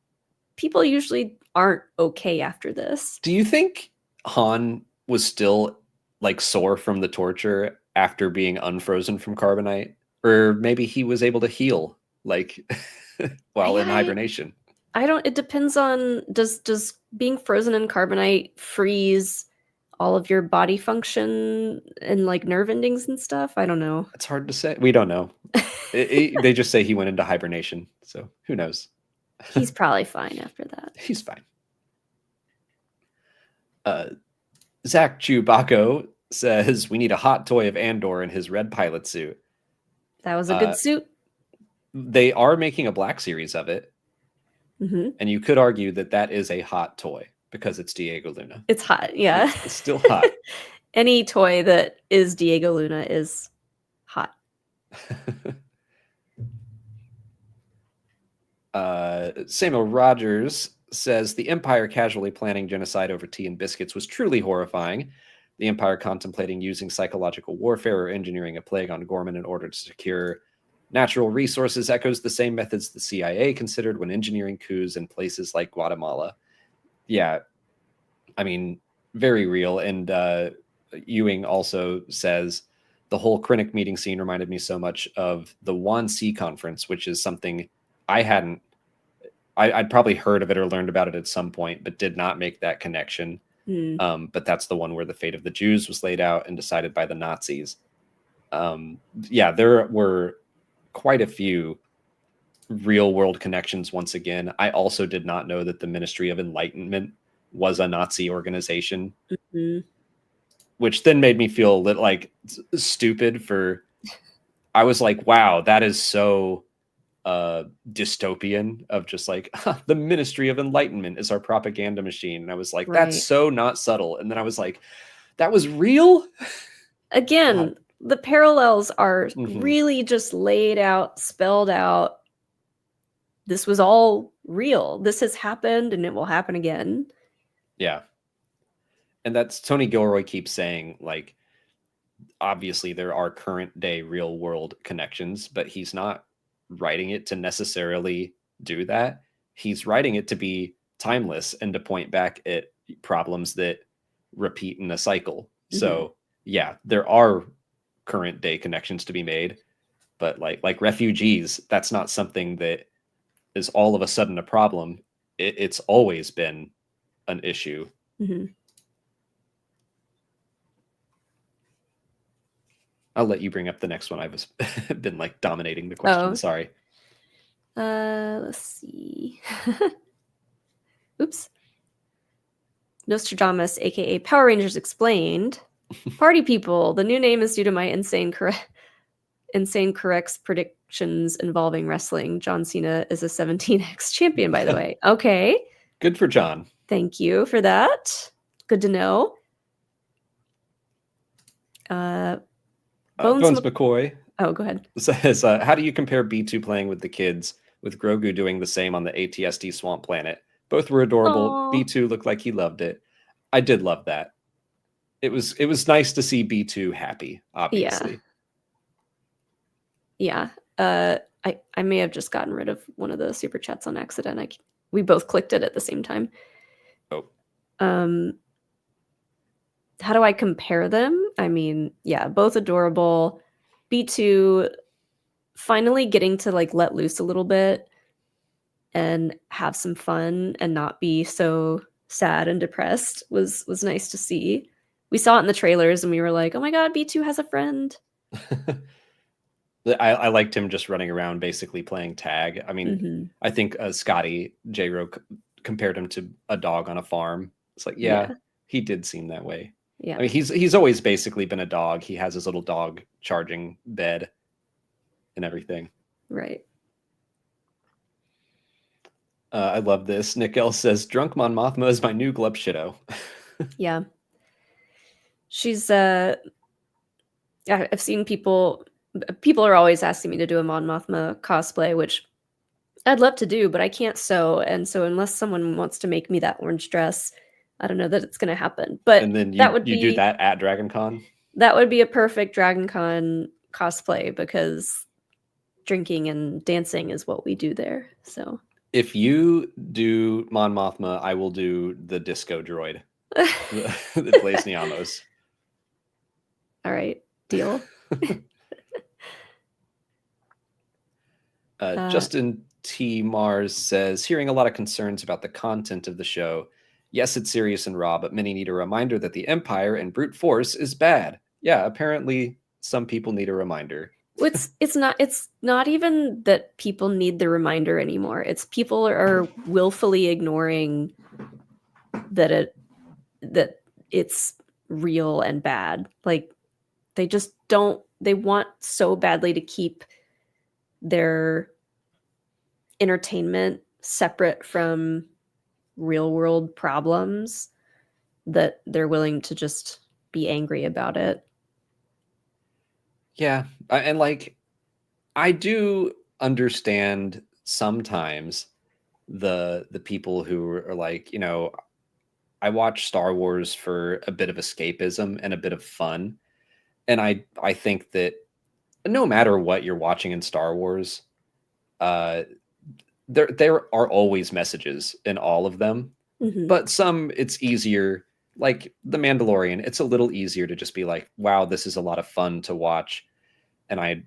people usually aren't okay after this. Do you think Han was still like sore from the torture after being unfrozen from carbonite? Or maybe he was able to heal like while in hibernation? It depends on, does being frozen in carbonite freeze all of your body function and like nerve endings and stuff? I don't know. It's hard to say. We don't know. They just say he went into hibernation. So who knows? He's probably fine after that. He's fine. Zach Chewbacca says we need a hot toy of Andor in his red pilot suit. That was a good suit. They are making a black series of it. And you could argue that that is a hot toy because it's Diego Luna. It's hot, yeah. It's still hot. Any toy that is Diego Luna is hot. Samuel Rogers says the Empire casually planning genocide over tea and biscuits was truly horrifying. The Empire contemplating using psychological warfare or engineering a plague on Ghorman in order to secure natural resources echoes the same methods the CIA considered when engineering coups in places like Guatemala. Yeah, I mean, very real. And Ewing also says the whole Krennic meeting scene reminded me so much of the Wan Si conference, which is something I'd probably heard of it or learned about it at some point, but did not make that connection. But that's the one where the fate of the Jews was laid out and decided by the Nazis. Yeah, there were quite a few real world connections once again. I also did not know that the Ministry of Enlightenment was a Nazi organization, which then made me feel a little like stupid for, I was like, wow, that is so dystopian of just like the Ministry of Enlightenment is our propaganda machine. And I was like, that's so not subtle. And then I was like, that was real? Again, the parallels are really just laid out, spelled out. This was all real. This has happened and it will happen again. Yeah. And that's Tony Gilroy keeps saying, like, obviously there are current day real world connections, but he's not writing it to necessarily do that. He's writing it to be timeless and to point back at problems that repeat in a cycle. So yeah, there are current day connections to be made, but like refugees, that's not something that is all of a sudden a problem. It's always been an issue. I'll let you bring up the next one. I've been like dominating the question. Sorry. Let's see. Oops. Nostradamus, aka Power Rangers Explained. Party people, the new name is due to my insane corrects predictions involving wrestling. John Cena is a 17x champion, by the way. Okay. Good for John. Thank you for that. Good to know. Bones McCoy. Oh, go ahead. Says, how do you compare B2 playing with the kids with Grogu doing the same on the ATSD swamp planet. Both were adorable. Aw. B2 looked like he loved it. I did love that. It was nice to see B2 happy, obviously. Yeah. I may have just gotten rid of one of the super chats on accident. We both clicked it at the same time. Oh. How do I compare them? I mean, yeah, both adorable. B2 finally getting to like let loose a little bit and have some fun and not be so sad and depressed was nice to see. We saw it in the trailers and we were like, oh my god, B2 has a friend. I liked him just running around basically playing tag. I mean, I think Scotty J-Ro compared him to a dog on a farm. It's like, yeah, he did seem that way. Yeah. I mean, he's always basically been a dog. He has his little dog charging bed and everything. Right. I love this. Nick L says, Drunk Mon Mothma is my new Glub Shido. Yeah. She's I've seen people are always asking me to do a Mon Mothma cosplay, which I'd love to do, but I can't sew. And so unless someone wants to make me that orange dress, I don't know that it's going to happen. But and then you do that at Dragon Con? That would be a perfect Dragon Con cosplay because drinking and dancing is what we do there. So if you do Mon Mothma, I will do the disco droid that plays Niamos. All right, deal. Justin T. Mars says, hearing a lot of concerns about the content of the show. Yes, it's serious and raw, but many need a reminder that the Empire and brute force is bad. Yeah, apparently some people need a reminder. It's not even that people need the reminder anymore. It's people are willfully ignoring that it's real and bad. Like they just don't. They want so badly to keep their entertainment separate from real world problems that they're willing to just be angry about it. Yeah, and like I do understand sometimes the people who are like, I watch Star Wars for a bit of escapism and a bit of fun. And I think that no matter what you're watching in Star Wars, there are always messages in all of them. Mm-hmm. But some it's easier, like The Mandalorian, it's a little easier to just be like, wow, this is a lot of fun to watch. And I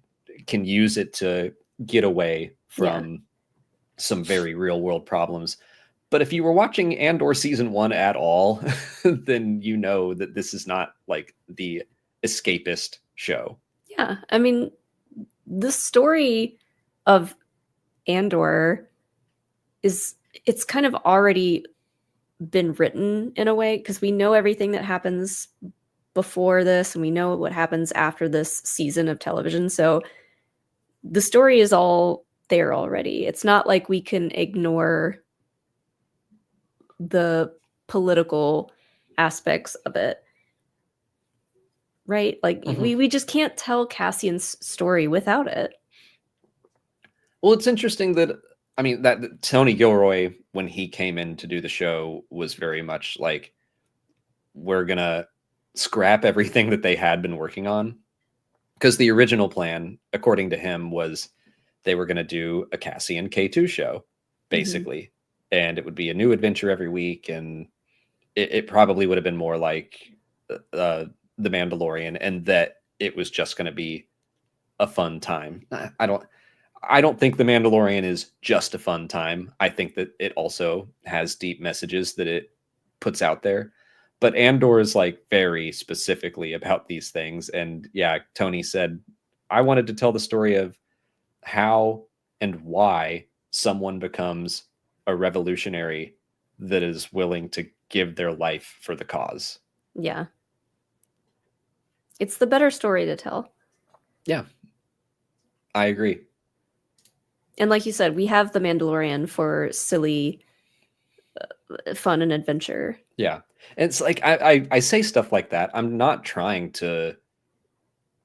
can use it to get away from some very real world problems. But if you were watching Andor season 1 at all, then you know that this is not like the escapist show. Yeah. I mean, the story of Andor it's kind of already been written in a way because we know everything that happens before this and we know what happens after this season of television. So the story is all there already. It's not like we can ignore the political aspects of it. Right? Like we just can't tell Cassian's story without it. Well, it's interesting that that Tony Gilroy, when he came in to do the show, was very much like, we're gonna scrap everything that they had been working on. Because the original plan, according to him, was they were gonna do a Cassian K2 show, basically. And it would be a new adventure every week, and it probably would have been more like The Mandalorian, and that it was just gonna be a fun time. I don't think The Mandalorian is just a fun time. I think that it also has deep messages that it puts out there. But Andor is like very specifically about these things. And yeah, Tony said, I wanted to tell the story of how and why someone becomes a revolutionary that is willing to give their life for the cause. Yeah. It's the better story to tell. Yeah, I agree. And like you said, we have The Mandalorian for silly fun and adventure. Yeah. And it's like I say stuff like that. I'm not trying to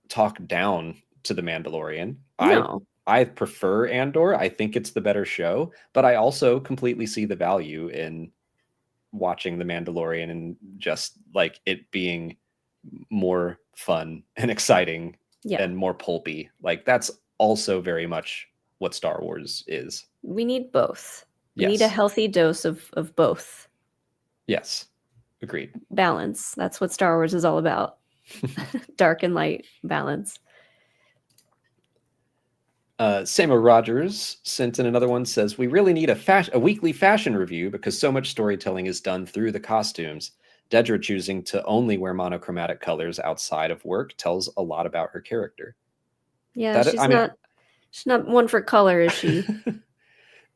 talk down to The Mandalorian. No. I prefer Andor. I think it's the better show, but I also completely see the value in watching The Mandalorian and just like it being more fun and exciting and more pulpy. Like that's also very much what Star Wars is. We need both. We Yes. need a healthy dose of both. Yes. Agreed. Balance. That's what Star Wars is all about. Dark and light balance. Samuel Rogers sent in another one, says, we really need a weekly fashion review because so much storytelling is done through the costumes. Dedra choosing to only wear monochromatic colors outside of work tells a lot about her character. Yeah, she's not one for color, is she?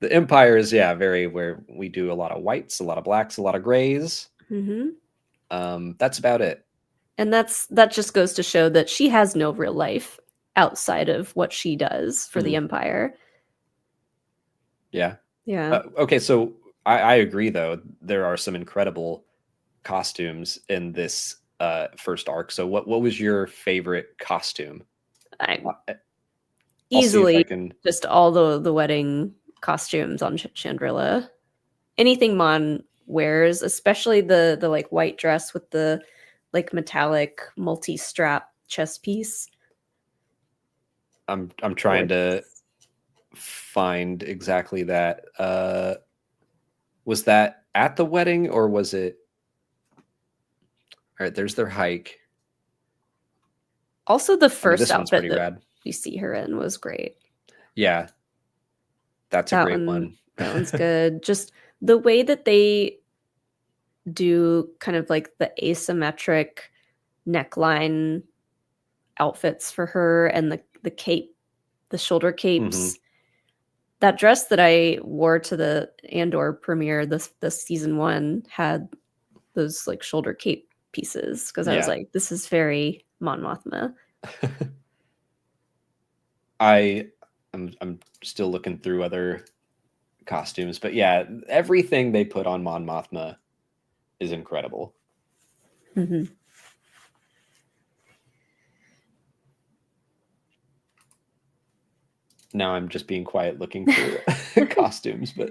The Empire is, very where we do a lot of whites, a lot of blacks, a lot of grays. That's about it. And that just goes to show that she has no real life outside of what she does for the Empire. Yeah. Yeah. Okay, so I agree, though. There are some incredible costumes in this first arc. So what was your favorite costume? Easily just all the wedding costumes on Chandrilla. Anything Mon wears, especially the like white dress with the like metallic multi-strap chest piece. I'm trying to find exactly that. Was that at the wedding or was it? All right, there's their hike. Also, the first outfit that rad. You see her in was great. Yeah, that's a great one. That one's good. Just the way that they do kind of like the asymmetric neckline outfits for her and the cape, the shoulder capes. That dress that I wore to the Andor premiere, this season 1, had those like shoulder cape pieces because I was like, this is very Mon Mothma. I'm still looking through other costumes, but yeah, everything they put on Mon Mothma is incredible. Now I'm just being quiet looking for costumes, but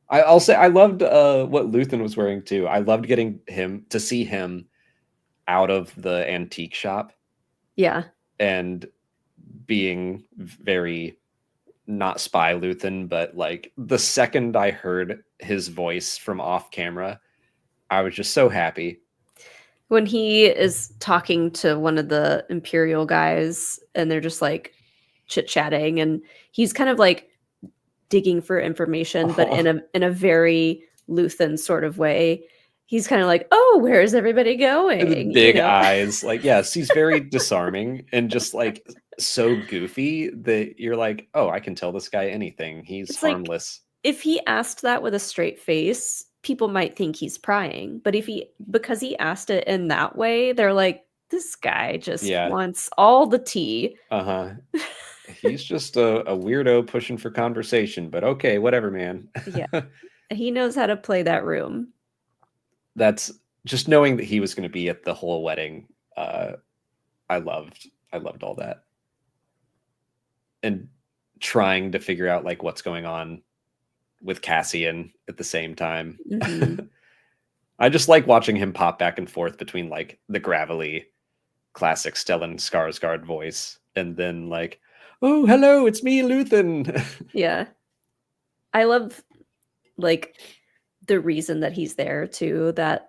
I'll say I loved what Luthen was wearing too. I loved getting to see him out of the antique shop. Yeah. And being very not spy Luthen, but like the second I heard his voice from off camera, I was just so happy. When he is talking to one of the Imperial guys and they're just like chit-chatting and he's kind of like digging for information, but in a very Luthen sort of way. He's kind of like, oh, where is everybody going? Big eyes. Like, yes, he's very disarming and just like so goofy that you're like, oh, I can tell this guy anything. He's harmless. Like, if he asked that with a straight face, people might think he's prying. But because he asked it in that way, they're like, this guy just wants all the tea. He's just a weirdo pushing for conversation, but okay, whatever, man. Yeah. He knows how to play that room. That's just knowing that he was going to be at the whole wedding. I loved all that. And trying to figure out like what's going on with Cassian at the same time. I just like watching him pop back and forth between like the gravelly classic Stellan Skarsgård voice and then like, oh, hello, it's me, Luthen. Yeah. I love like the reason that he's there too, that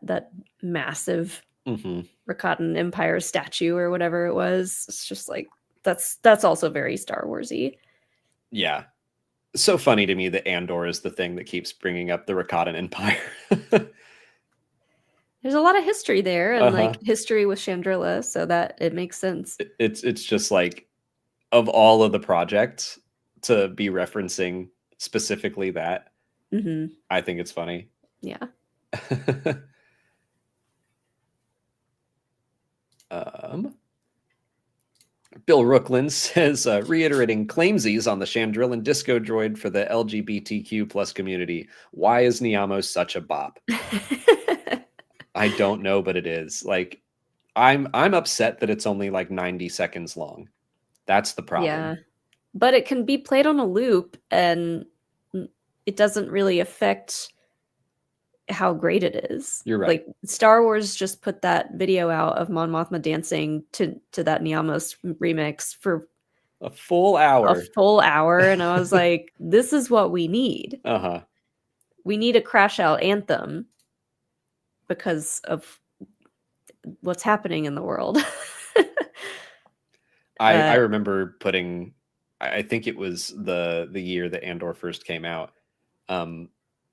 massive Rakatan Empire statue or whatever it was. It's just like that's also very Star Warsy. Yeah. So funny to me that Andor is the thing that keeps bringing up the Rakatan Empire. There's a lot of history there and like history with Chandrilla, so that it makes sense. It's just like of all of the projects to be referencing specifically that. I think it's funny. Yeah. Bill Rooklin says, reiterating claimsies on the Chandrillan disco droid for the LGBTQ plus community. Why is Niamo such a bop? I don't know, but it is. Like, I'm upset that it's only like 90 seconds long. That's the problem. Yeah. But it can be played on a loop, and it doesn't really affect how great it is. You're right. Like, Star Wars just put that video out of Mon Mothma dancing to that Niamos remix for A full hour. a full hour, and I was like, this is what we need. Uh-huh. We need a crash out anthem because of what's happening in the world. I remember putting, I think it was the year that Andor first came out.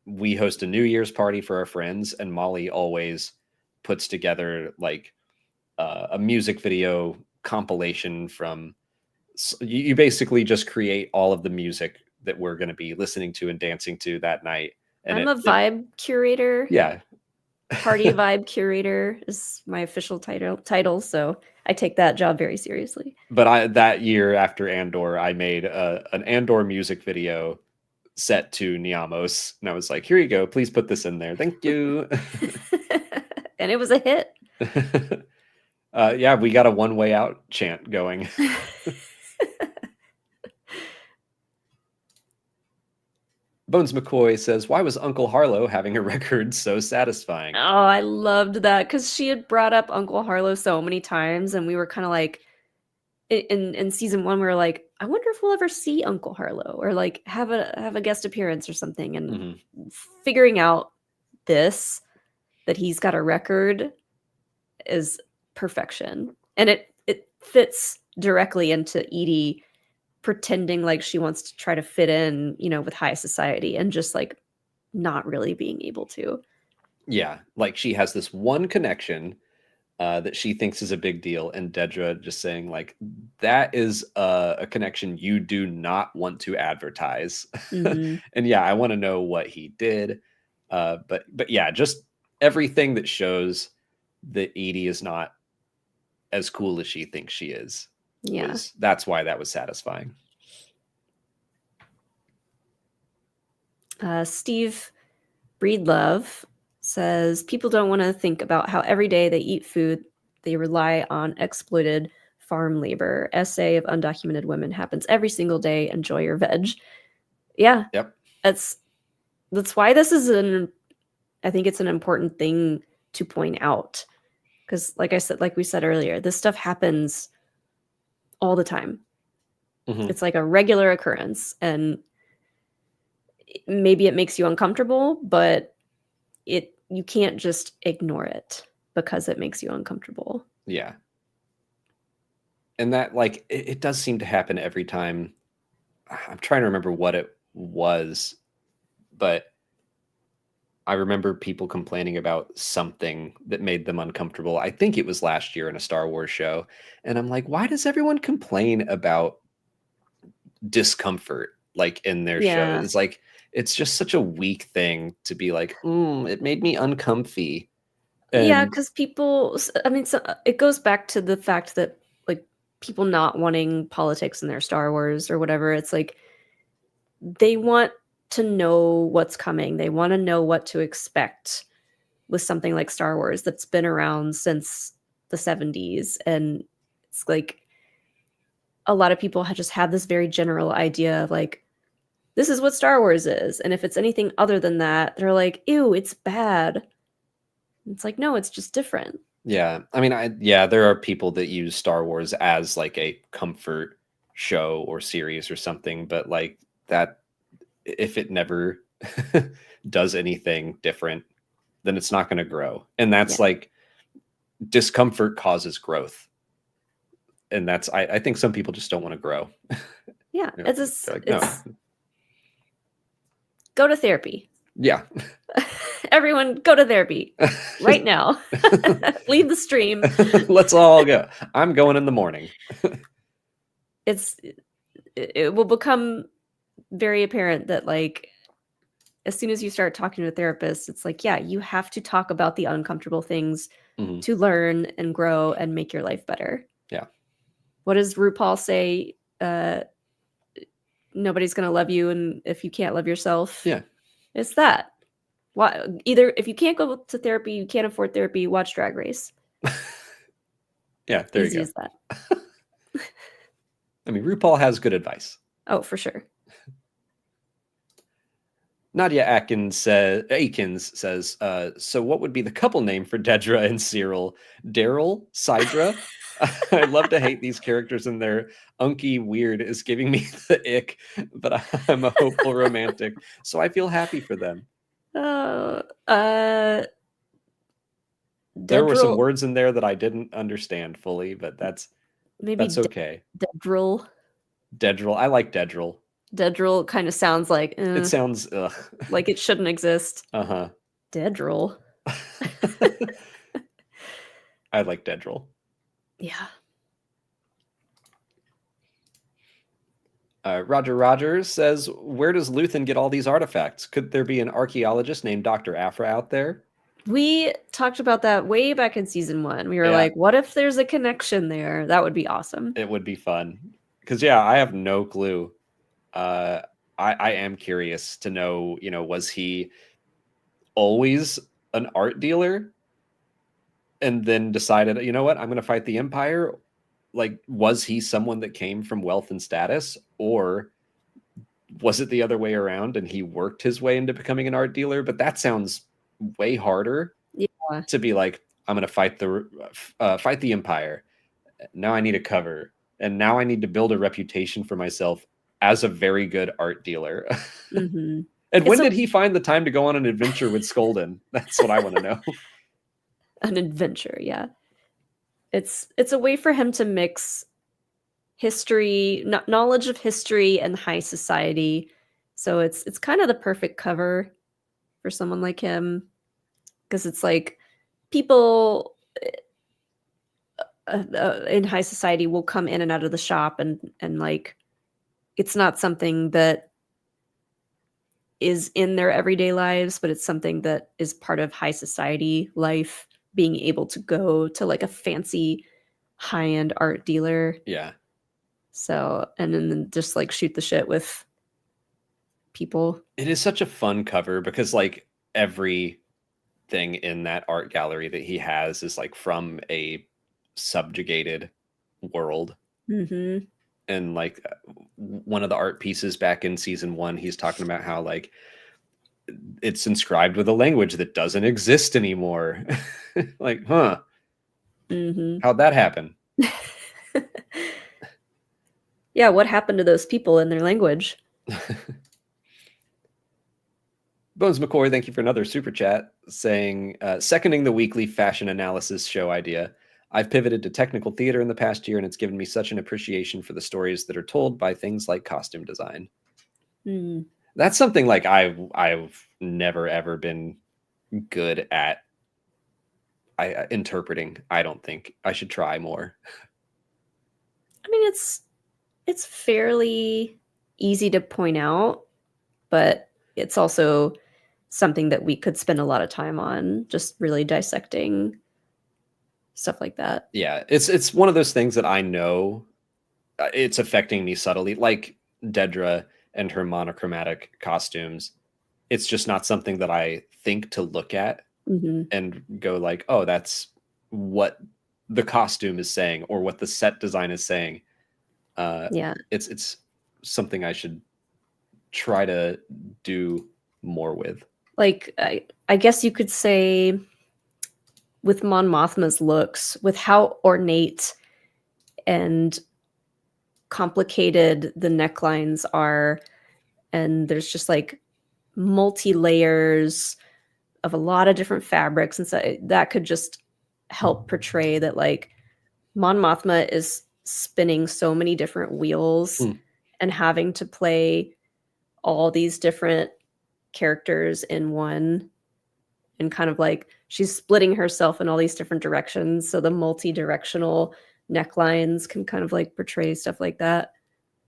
We host a New Year's party for our friends, and Molly always puts together like a music video compilation from. You basically just create all of the music that we're going to be listening to and dancing to that night. And I'm a vibe curator. Yeah. Party vibe curator is my official title, so I take that job very seriously. But that year after Andor, I made an Andor music video set to Niamos, and I was like, here you go, please put this in there, thank you. And it was a hit. Yeah, we got a one-way out chant going. Bones McCoy says, why was Uncle Harlow having a record so satisfying? Oh, I loved that, because she had brought up Uncle Harlow so many times, and we were kind of like, in season 1, we were like, I wonder if we'll ever see Uncle Harlow, or like have a guest appearance or something. And figuring out that he's got a record is perfection. And it fits directly into Edie pretending like she wants to try to fit in, with high society, and just like not really being able to. Yeah, like she has this one connection that she thinks is a big deal, and Dedra just saying like, that is a connection you do not want to advertise. And yeah, I want to know what he did, but yeah, just everything that shows that Edie is not as cool as she thinks she is. Yeah, that's why that was satisfying. Steve Breedlove says, people don't want to think about how every day they eat food, they rely on exploited farm labor. Essay of undocumented women happens every single day. Enjoy your veg. Yeah. Yep. That's why this is I think it's an important thing to point out. Because like we said earlier, this stuff happens all the time. It's like a regular occurrence, and maybe it makes you uncomfortable, but you can't just ignore it because it makes you uncomfortable. Yeah. And that, like, it does seem to happen every time. I'm trying to remember what it was, but I remember people complaining about something that made them uncomfortable. I think it was last year in a Star Wars show. And I'm like, why does everyone complain about discomfort, like, in their show? It's like, it's just such a weak thing to be like, it made me uncomfy. Yeah, because people, I mean, so it goes back to the fact that, like, people not wanting politics in their Star Wars or whatever, it's like, they want to know what's coming. They want to know what to expect with something like Star Wars that's been around since the 70s. And it's like, a lot of people have just had this very general idea of like, this is what Star Wars is. And if it's anything other than that, they're like, ew, it's bad. It's like, no, it's just different. Yeah. I mean, there are people that use Star Wars as like a comfort show or series or something, but like that, if it never does anything different, then it's not going to grow. And that's like, discomfort causes growth. And that's, I think some people just don't want to grow. Yeah. It's like, no. Go to therapy. Yeah. Everyone go to therapy right now. Leave the stream. Let's all go. I'm going in the morning. It will become very apparent that, like, as soon as you start talking to a therapist, it's like, yeah, you have to talk about the uncomfortable things to learn and grow and make your life better. Yeah. What does RuPaul say? Nobody's going to love you, and if you can't love yourself. Yeah. It's that. Why? Either if you can't go to therapy, you can't afford therapy, watch Drag Race. Yeah, there Easy you go. as that. I mean, RuPaul has good advice. Oh, for sure. Nadia Akins says, so what would be the couple name for Dedra and Syril? Daryl? Sidra? I love to hate these characters, and their unky weird is giving me the ick, but I'm a hopeful romantic, so I feel happy for them. There were some words in there that I didn't understand fully, but that's okay. Dedril. I like Dedril. Dedril kind of sounds like it sounds like it shouldn't exist. Uh-huh. Dedril. I like Dedril. Yeah. Roger says, where does Luthen get all these artifacts? Could there be an archaeologist named Dr. Afra out there? We talked about that way back in season 1. We were like, what if there's a connection there? That would be awesome. It would be fun. Because, I have no clue. I am curious to know, was he always an art dealer and then decided, you know what, I'm going to fight the Empire? Like, was he someone that came from wealth and status, or was it the other way around and he worked his way into becoming an art dealer? But that sounds way harder to be like, I'm going to fight the Empire. Now I need a cover, and now I need to build a reputation for myself as a very good art dealer. Mm-hmm. And when did he find the time to go on an adventure with Skolden? That's what I want to know. An adventure, yeah. It's a way for him to mix history, knowledge of history and high society. So it's kind of the perfect cover for someone like him, because it's like people in high society will come in and out of the shop, and like it's not something that is in their everyday lives, but it's something that is part of high society life, being able to go to like a fancy high-end art dealer. Yeah. So, and then just like shoot the shit with people. It is such a fun cover because like everything in that art gallery that he has is like from a subjugated world. Mm-hmm. And like one of the art pieces back in season 1, he's talking about how like it's inscribed with a language that doesn't exist anymore. Like, huh? Mm-hmm. How'd that happen? Yeah, what happened to those people and their language? Bones McCoy, thank you for another super chat, saying, seconding the weekly fashion analysis show idea. I've pivoted to technical theater in the past year, and it's given me such an appreciation for the stories that are told by things like costume design. Mm. That's something like I've never ever been good at interpreting. I don't think I should try more. I mean, it's fairly easy to point out, but it's also something that we could spend a lot of time on, just really dissecting stuff like that. Yeah, it's one of those things that I know it's affecting me subtly, like Dedra and her monochromatic costumes. It's just not something that I think to look at and go like, oh, that's what the costume is saying or what the set design is saying. Yeah, it's something I should try to do more with. Like, I guess you could say with Mon Mothma's looks, with how ornate and complicated the necklines are, and there's just like multi-layers of a lot of different fabrics, and so that could just help portray that like Mon Mothma is spinning so many different wheels and having to play all these different characters in one, and kind of like she's splitting herself in all these different directions, so the multi-directional necklines can kind of like portray stuff like that.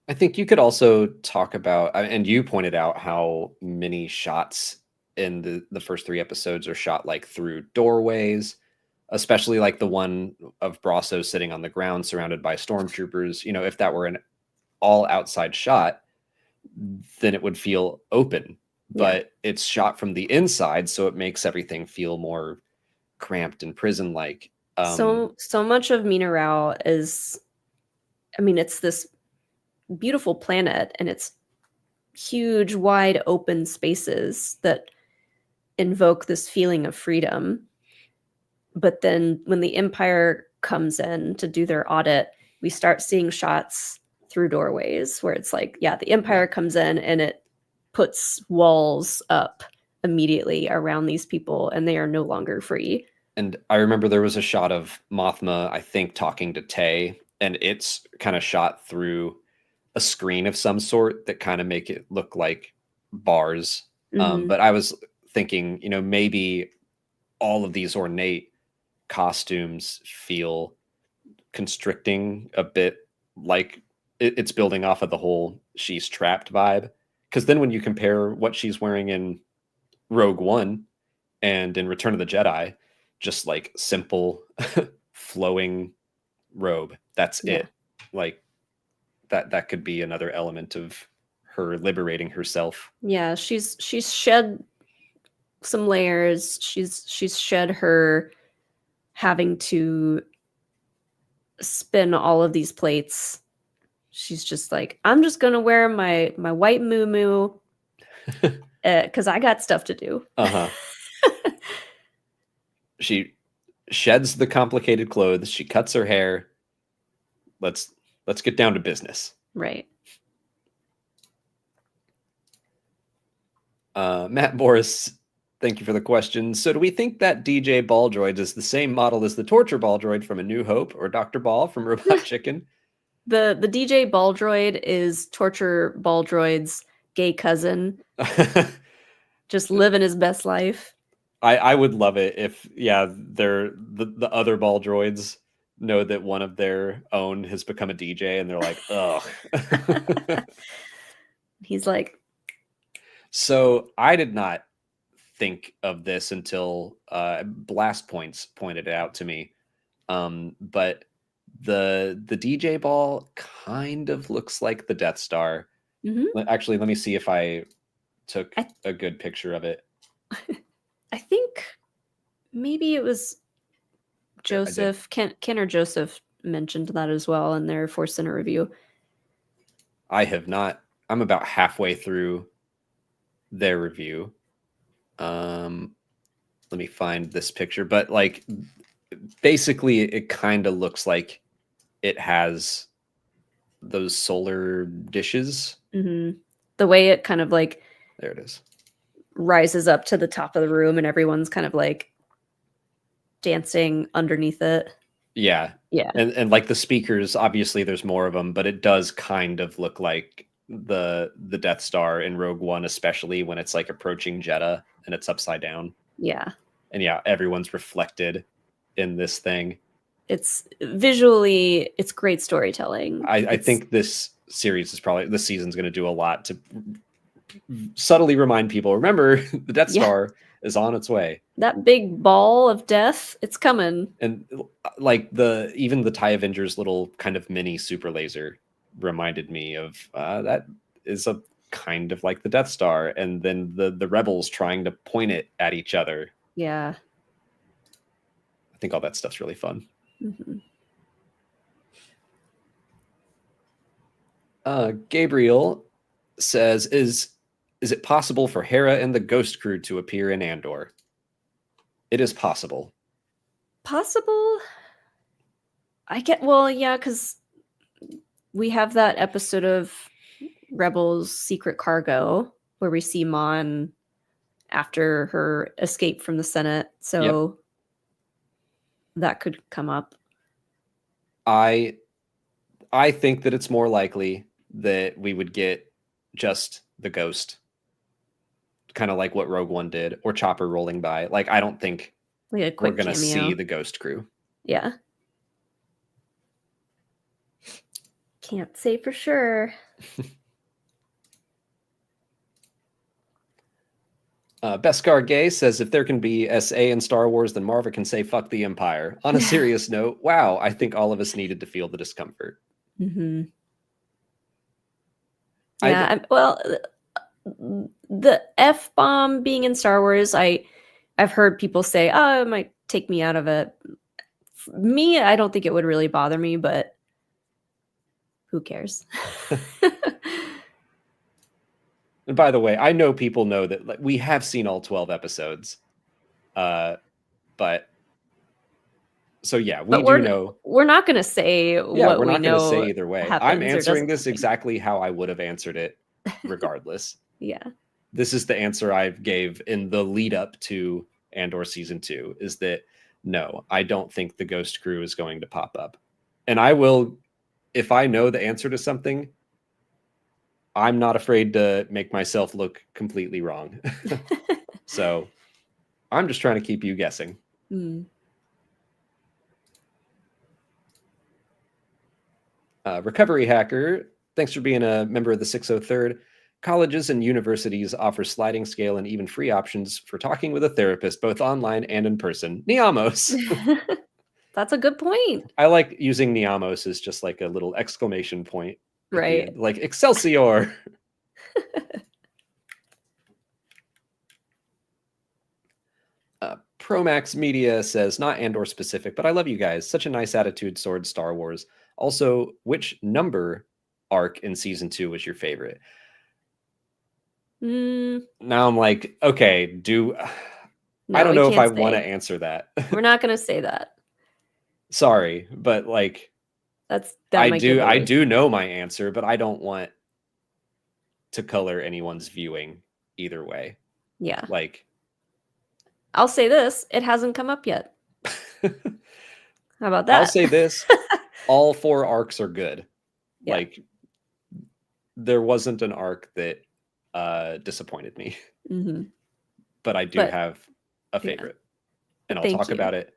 I think you could also talk about, and you pointed out how many shots in the first 3 episodes are shot like through doorways, especially like the one of Brasso sitting on the ground surrounded by stormtroopers. You know, if that were an all outside shot, then it would feel open, but it's shot from the inside, so it makes everything feel more cramped and prison like. So much of Mina Rao is, I mean, it's this beautiful planet, and it's huge, wide open spaces that invoke this feeling of freedom. But then when the Empire comes in to do their audit, we start seeing shots through doorways where it's like, yeah, the Empire comes in and it puts walls up immediately around these people, and they are no longer free. And I remember there was a shot of Mothma, I think, talking to Tay, and it's kind of shot through a screen of some sort that kind of make it look like bars. But I was thinking, maybe all of these ornate costumes feel constricting a bit, like it's building off of the whole she's trapped vibe. Because then when you compare what she's wearing in Rogue One and in Return of the Jedi, just like simple flowing robe, that's it. Like that could be another element of her liberating herself. Yeah, she's shed some layers. She's shed her having to spin all of these plates. She's just like, I'm just gonna wear my white muumuu because I got stuff to do. She sheds the complicated clothes. She cuts her hair. Let's get down to business. Right. Matt Morris, thank you for the question. So do we think that DJ Ball Droid is the same model as the Torture Ball Droid from A New Hope or Dr. Ball from Robot Chicken? The DJ Ball Droid is Torture Ball Droid's gay cousin. Just living his best life. I would love it if, they're the other ball droids know that one of their own has become a DJ and they're like, ugh. He's like. So I did not think of this until Blast Points pointed it out to me. But the DJ ball kind of looks like the Death Star. Actually, let me see if I took a good picture of it. I think maybe it was Joseph. Ken or Joseph mentioned that as well in their Force Center review. I have not. I'm about halfway through their review. Let me find this picture. But like, basically, it kind of looks like it has those solar dishes. The way it kind of like, there it is, rises up to the top of the room and everyone's kind of like dancing underneath it. Yeah. And like the speakers, obviously there's more of them, but it does kind of look like the Death Star in Rogue One, especially when it's like approaching Jeddah and it's upside down. Yeah. And everyone's reflected in this thing. It's visually, it's great storytelling. I think this season's going to do a lot to subtly remind people, remember, the Death Star is on its way. That big ball of death, it's coming. And like even the TIE Avenger's little kind of mini super laser reminded me of that is a kind of like the Death Star, and then the rebels trying to point it at each other. Yeah. I think all that stuff's really fun. Gabriel says, is it possible for Hera and the Ghost Crew to appear in Andor? It is possible. Possible? Because we have that episode of Rebels Secret Cargo where we see Mon after her escape from the Senate. So that could come up. I think that it's more likely that we would get just the Ghost, kind of like what Rogue One did, or Chopper rolling by. Like, I don't think we're going to see the Ghost Crew. Yeah. Can't say for sure. Beskar Gay says, if there can be SA in Star Wars, then Marva can say fuck the Empire. On a serious note, wow, I think all of us needed to feel the discomfort. Yeah, the F-bomb being in Star Wars, I've heard people say, oh, it might take me out of it. Me, I don't think it would really bother me, but who cares? And by the way, I know people know that like, we have seen all 12 episodes. But so yeah, we do know. We're not going to say Yeah, what we're we not going to know say either way. I'm happens or answering doesn't this happen. exactly how I would have answered it regardless. Yeah. This is the answer I gave in the lead up to Andor season 2, is that no, I don't think the Ghost Crew is going to pop up. And I will, if I know the answer to something, I'm not afraid to make myself look completely wrong. So I'm just trying to keep you guessing. Recovery Hacker, thanks for being a member of the 603rd. Colleges and universities offer sliding scale and even free options for talking with a therapist, both online and in person. Niamos. That's a good point. I like using Niamos as just like a little exclamation point. Right. Like Excelsior. Promax Media says, not Andor specific, but I love you guys. Such a nice attitude towards Star Wars. Also, which number arc in season 2 was your favorite? Now I'm like, okay, I don't know if I want to answer that. We're not going to say that. Sorry, but like I do know my answer, but I don't want to color anyone's viewing either way. Yeah. Like, I'll say this, it hasn't come up yet. How about that? I'll say this, all 4 arcs are good. Yeah. Like, there wasn't an arc that disappointed me. Mm-hmm. But I do have a favorite. Yeah. And I'll talk about it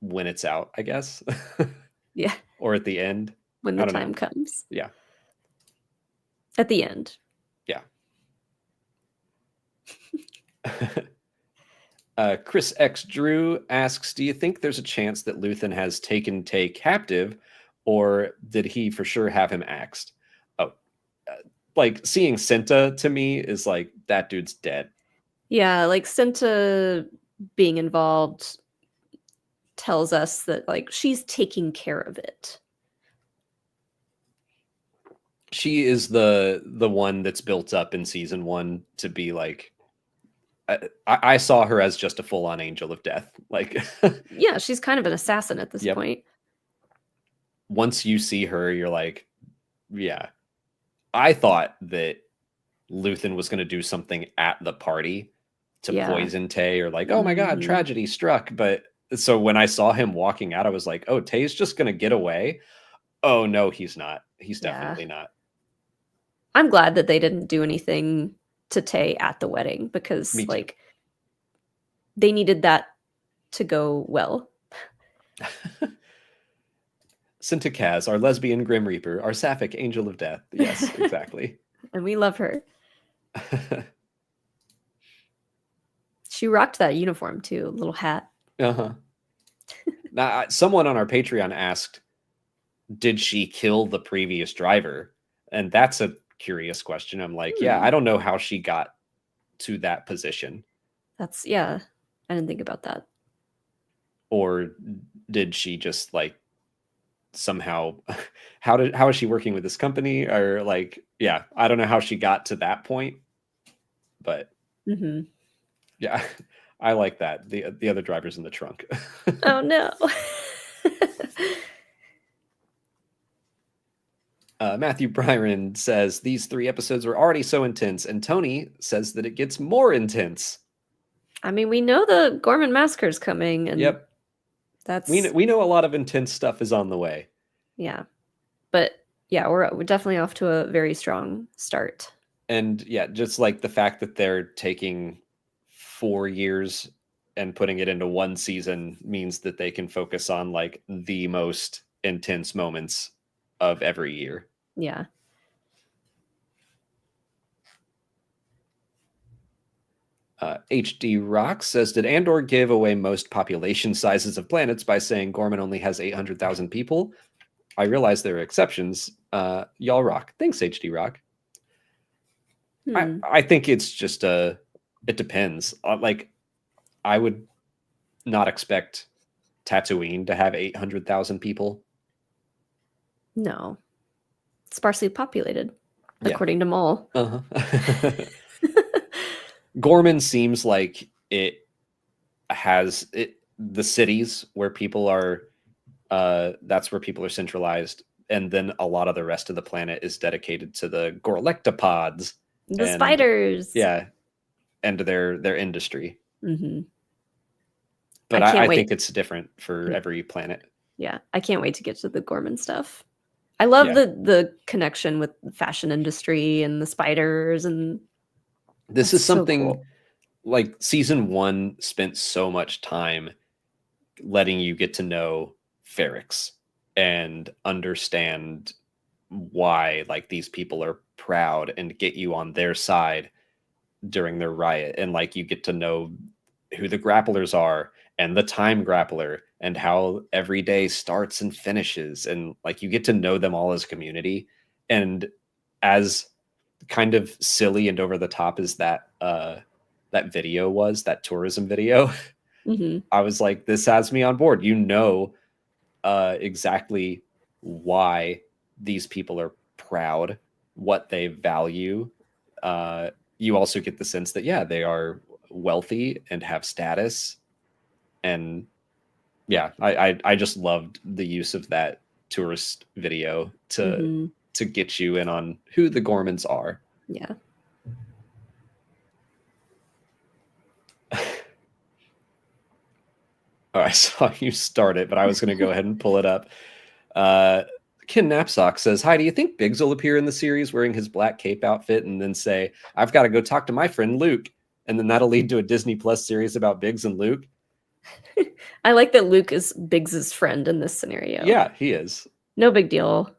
when it's out, I guess. Yeah. Or at the end. When the time comes. Yeah. At the end. Yeah. Chris X Drew asks, do you think there's a chance that Luthen has taken Tay captive, or did he for sure have him axed? Oh, like seeing Cinta to me is like, that dude's dead. Yeah, like Cinta being involved tells us that like she's taking care of it. She is the one that's built up in season 1 to be like, I saw her as just a full-on angel of death. Like, yeah, she's kind of an assassin at this point. Once you see her, you're like, yeah. I thought that Luthen was going to do something at the party to poison Tay, or like, oh my God, tragedy struck. But so when I saw him walking out, I was like, oh, Tay's just going to get away. Oh no, he's not. He's definitely not. I'm glad that they didn't do anything to Tay at the wedding, because like they needed that to go well. Cinta Kaz, our lesbian Grim Reaper, our sapphic angel of death. Yes, exactly. And we love her. She rocked that uniform too, little hat. Now, someone on our Patreon asked, did she kill the previous driver? And that's a curious question. I'm like, yeah, I don't know how she got to that position. I didn't think about that. Or did she just like somehow how is she working with this company, or like, yeah, I don't know how she got to that point, but yeah, I like that the other driver's in the trunk. Oh no. Matthew Byron says these 3 episodes were already so intense, and Tony says that it gets more intense. I mean, we know the Ghorman massacre is coming, and that's we know a lot of intense stuff is on the way. Yeah, but yeah, we're definitely off to a very strong start. And yeah, just like the fact that they're taking 4 years and putting it into 1 season means that they can focus on like the most intense moments of every year. Yeah. HD Rock says, did Andor give away most population sizes of planets by saying Ghorman only has 800,000 people? I realize there are exceptions. Y'all rock. Thanks, HD Rock. I think it's just it depends. Like, I would not expect Tatooine to have 800,000 people. No. sparsely populated, Yeah. according to Maul. Ghorman seems like it has the cities where people are, that's where people are centralized, and then a lot of the rest of the planet is dedicated to the Gorlectopods, The and spiders. yeah, and their industry. Mm-hmm. But I think it's different for every planet. Yeah, I can't wait to get to the Ghorman stuff. I love the connection with the fashion industry and the spiders, and this is something so cool. Like season 1 spent so much time letting you get to know Ferrix and understand why like these people are proud and get you on their side during their riot, and like you get to know who the grapplers are and the time grappler and how every day starts and finishes, and like you get to know them all as a community. And as kind of silly and over the top as that video was, that tourism video, I was like, this has me on board. Exactly why these people are proud, what they value. You also get the sense that, yeah, they are wealthy and have status. And yeah, I just loved the use of that tourist video to get you in on who the Ghormans are. Yeah. Oh, I saw you start it, but I was going to go ahead and pull it up. Ken Knapsack says, hi, do you think Biggs will appear in the series wearing his black cape outfit and then say, I've got to go talk to my friend Luke? And then that'll lead to a Disney Plus series about Biggs and Luke? I like that Luke is Biggs's friend in this scenario. Yeah, he is. No big deal.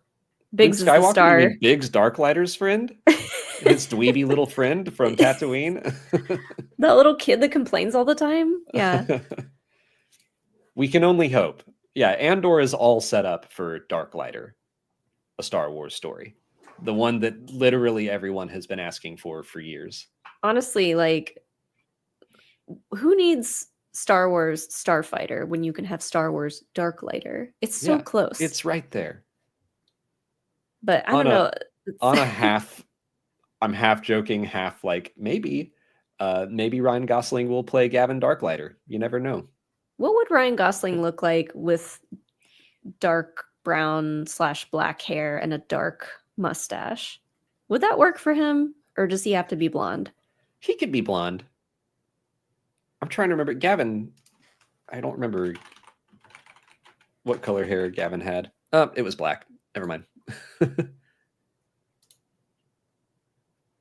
Biggs Luke Skywalker, is the star. You mean Biggs Darklighter's friend? His dweeby little friend from Tatooine? That little kid that complains all the time? Yeah. We can only hope. Yeah, Andor is all set up for Darklighter, a Star Wars story. The one that literally everyone has been asking for years. Honestly, like, who needs Star Wars Starfighter when you can have Star Wars Darklighter? It's so close. It's right there. But I don't know. On a half, I'm half joking, half like, maybe Ryan Gosling will play Gavin Darklighter. You never know. What would Ryan Gosling look like with dark brown / black hair and a dark mustache? Would that work for him? Or does he have to be blonde? He could be blonde. I'm trying to remember. Gavin, I don't remember what color hair Gavin had. It was black. Never mind.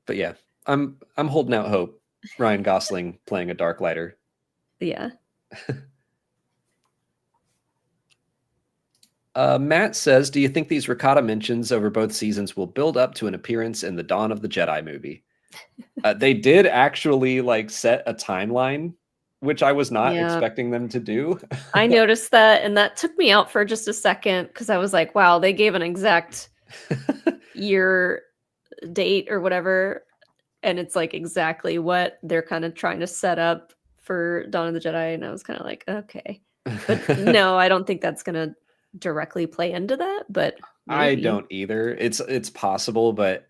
But yeah, I'm holding out hope. Ryan Gosling playing a Darklighter. Yeah. Matt says, do you think these Ricotta mentions over both seasons will build up to an appearance in the Dawn of the Jedi movie? They did actually like set a timeline, which I was not expecting them to do. I noticed that, and that took me out for just a second because I was like, wow, they gave an exact year date or whatever, and it's like exactly what they're kind of trying to set up for Dawn of the Jedi, and I was kind of like, okay. But no, I don't think that's going to directly play into that, but maybe. I don't either. It's possible, but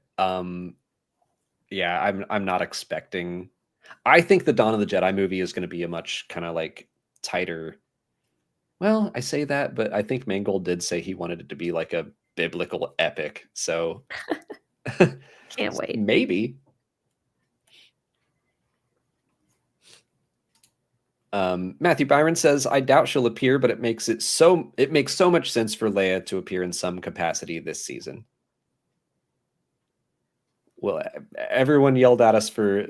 yeah, I'm not expecting. I think the Dawn of the Jedi movie is going to be a much kind of like tighter. Well, I say that, but I think Mangold did say he wanted it to be like a biblical epic. So can't wait. Maybe. Matthew Byron says, I doubt she'll appear, but it makes so much sense for Leia to appear in some capacity this season. Well, everyone yelled at us for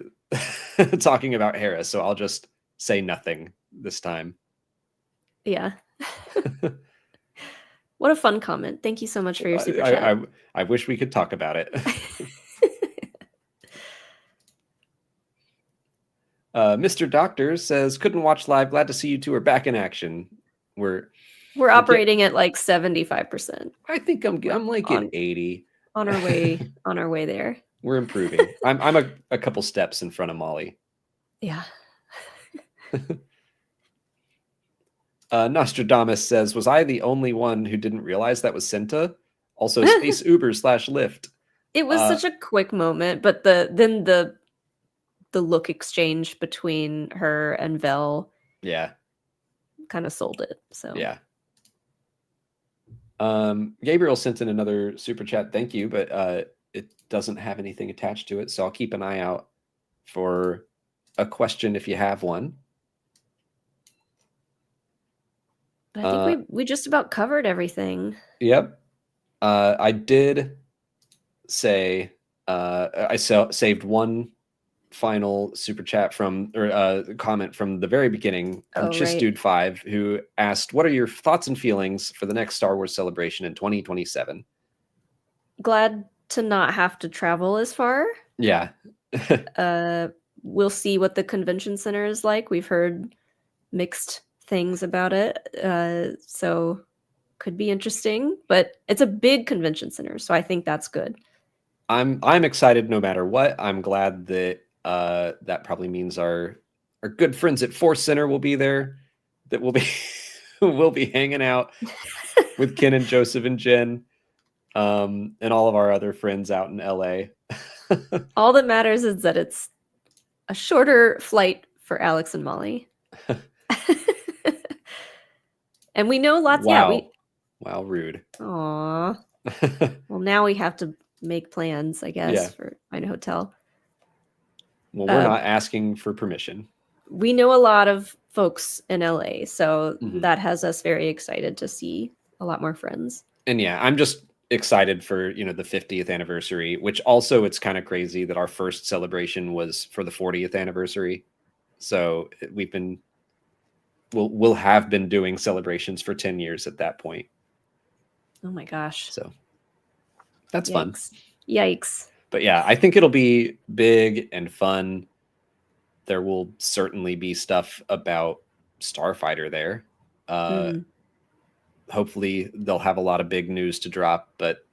talking about Hera, so I'll just say nothing this time. Yeah. What a fun comment. Thank you so much for your super chat. I wish we could talk about it. Mr. Doctor says, couldn't watch live. Glad to see you two are back in action. We're operating at like 75%. I think I'm like at 80. On our way there. We're improving. I'm a couple steps in front of Molly. Yeah. Nostradamus says, was I the only one who didn't realize that was Cinta? Also, space Uber / Lyft. It was such a quick moment, but the look exchange between her and Vel, yeah, kind of sold it. So yeah. Gabriel sent in another super chat. Thank you, but it doesn't have anything attached to it, so I'll keep an eye out for a question if you have one. But I think we just about covered everything. Yep. I did say I saved one final super chat from or comment from the very beginning from Chistude5, who asked, "What are your thoughts and feelings for the next Star Wars celebration in 2027?" Glad to not have to travel as far. Yeah. We'll see what the convention center is like. We've heard mixed things about it, so could be interesting. But it's a big convention center, so I think that's good. I'm excited no matter what. I'm glad that that probably means our good friends at Force Center will be there. That will be we'll be hanging out with Ken and Joseph and Jen, and all of our other friends out in LA. All that matters is that it's a shorter flight for Alex and Molly. And we know lots. Wow. Yeah, wow, rude. Aw. Well, now we have to make plans, I guess, for find a hotel. Well, we're not asking for permission. We know a lot of folks in LA, so that has us very excited to see a lot more friends. And yeah, I'm just excited for, the 50th anniversary, which also it's kind of crazy that our first celebration was for the 40th anniversary. So we'll have been doing celebrations for 10 years at that point. Oh my gosh. So that's fun. Yikes. But yeah, I think it'll be big and fun. There will certainly be stuff about Starfighter there. Hopefully they'll have a lot of big news to drop, but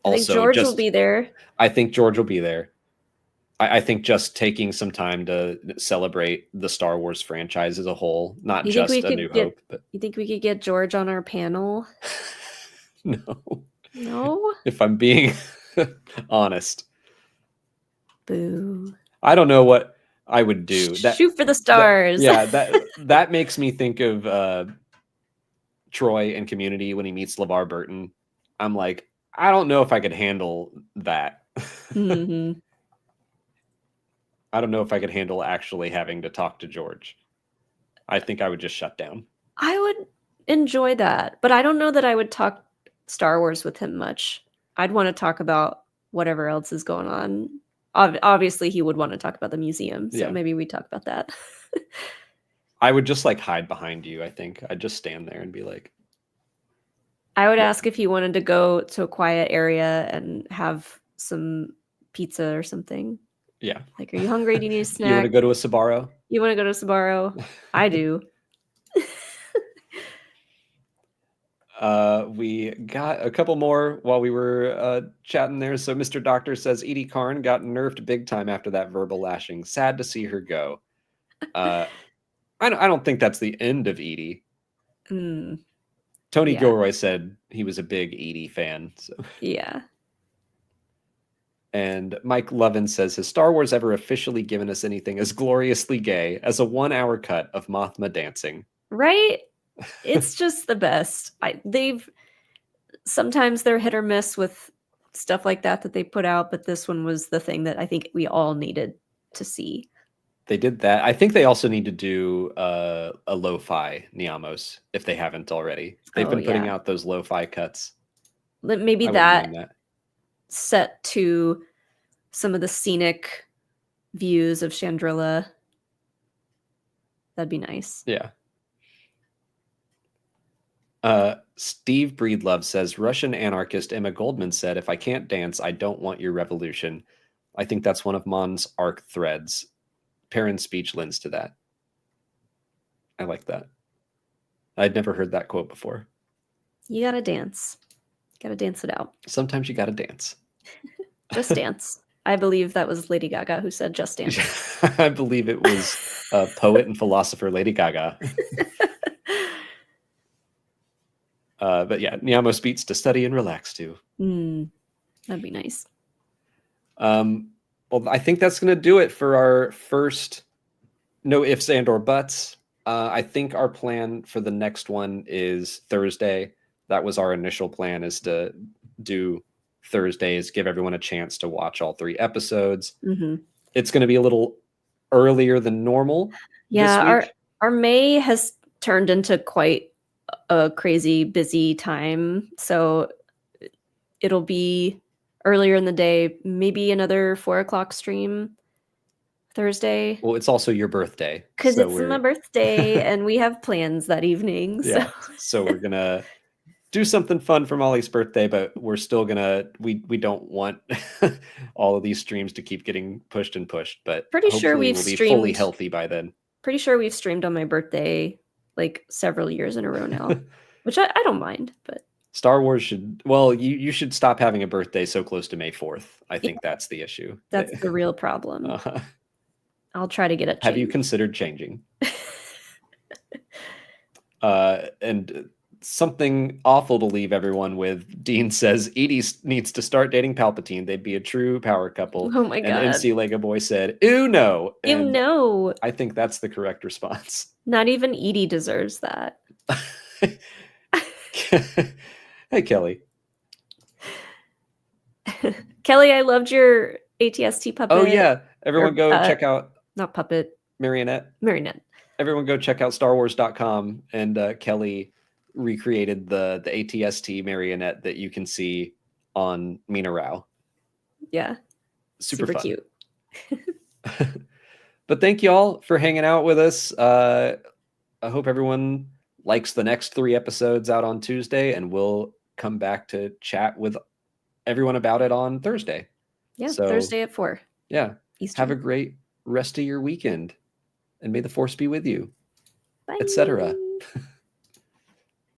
also I think George will be there. I think George will be there. I think just taking some time to celebrate the Star Wars franchise as a whole, not just A New Hope. But you think we could get George on our panel? No. If I'm being honest. Boo. I don't know what I would do. Shoot for the stars. That makes me think of Troy in Community when he meets LeVar Burton. I'm like, I don't know if I could handle that. Mm-hmm. I don't know if I could handle actually having to talk to George. I think I would just shut down. I would enjoy that, but I don't know that I would talk Star Wars with him much. I'd want to talk about whatever else is going on. Obviously, he would want to talk about the museum, so maybe we talk about that. I would just hide behind you, I think. I'd just stand there and be like... I would ask if he wanted to go to a quiet area and have some pizza or something. Yeah. Are you hungry? Do you need a snack? You want to go to a Sbarro? You want to go to a Sbarro? I do. We got a couple more while we were chatting there. So Mr. Doctor says Edie Karn got nerfed big time after that verbal lashing. Sad to see her go. I don't think that's the end of Edie. Tony Gilroy said he was a big Edie fan. So. Yeah. And Mike Lovin says, has Star Wars ever officially given us anything as gloriously gay as a 1 hour cut of Mothma dancing? Right? It's just the best. Sometimes they're hit or miss with stuff like that they put out, but this one was the thing that I think we all needed to see. They did that. I think they also need to do a lo-fi Niamos if they haven't already. They've been putting out those lo-fi cuts. Maybe that set to some of the scenic views of Chandrilla. That'd be nice. Yeah. Steve Breedlove says, Russian anarchist Emma Goldman said, if I can't dance, I don't want your revolution. I think that's one of Mon's arc threads. Perrin's speech lends to that. I like that. I'd never heard that quote before. You gotta dance. Gotta dance it out. Sometimes you gotta dance. Just dance. I believe that was Lady Gaga who said just dance. I believe it was poet and philosopher Lady Gaga. But yeah, Niamo speaks to study and relax too. That'd be nice. Well, I think that's going to do it for our first no ifs and or buts. I think our plan for the next one is Thursday. That was our initial plan, is to do Thursdays, give everyone a chance to watch all 3 episodes. It's going to be a little earlier than normal. Yeah, this week. our May has turned into quite a crazy busy time, so it'll be earlier in the day, maybe another 4:00 stream Thursday. Well, it's also your birthday. Because it's my birthday and we have plans that evening. Yeah. So we're going to do something fun for Molly's birthday, but we're still going to, we don't want all of these streams to keep getting pushed and pushed, but pretty sure we'll be fully healthy by then. Pretty sure we've streamed on my birthday like several years in a row now, which I don't mind, but Star Wars should, well, you should stop having a birthday so close to May 4th. I think that's the issue. That's the real problem. I'll try to get it changed. Have you considered changing? And something awful to leave everyone with. Dean says Edie needs to start dating Palpatine. They'd be a true power couple. Oh my God. And MC Lego Boy said, ew, no. Ew, no. I think that's the correct response. Not even Edie deserves that. Hey, Kelly. Kelly, I loved your ATST puppet. Oh, yeah. Everyone go check out... Not puppet. Marionette. Everyone go check out StarWars.com, and Kelly recreated the ATST marionette that you can see on Mina Rao. Yeah. Super fun. Cute. But thank you all for hanging out with us. I hope everyone likes the next 3 episodes out on Tuesday, and we'll come back to chat with everyone about it on Thursday. Yeah, so, Thursday at 4. Yeah. Eastern. Have a great rest of your weekend, and may the Force be with you, Bye. etc.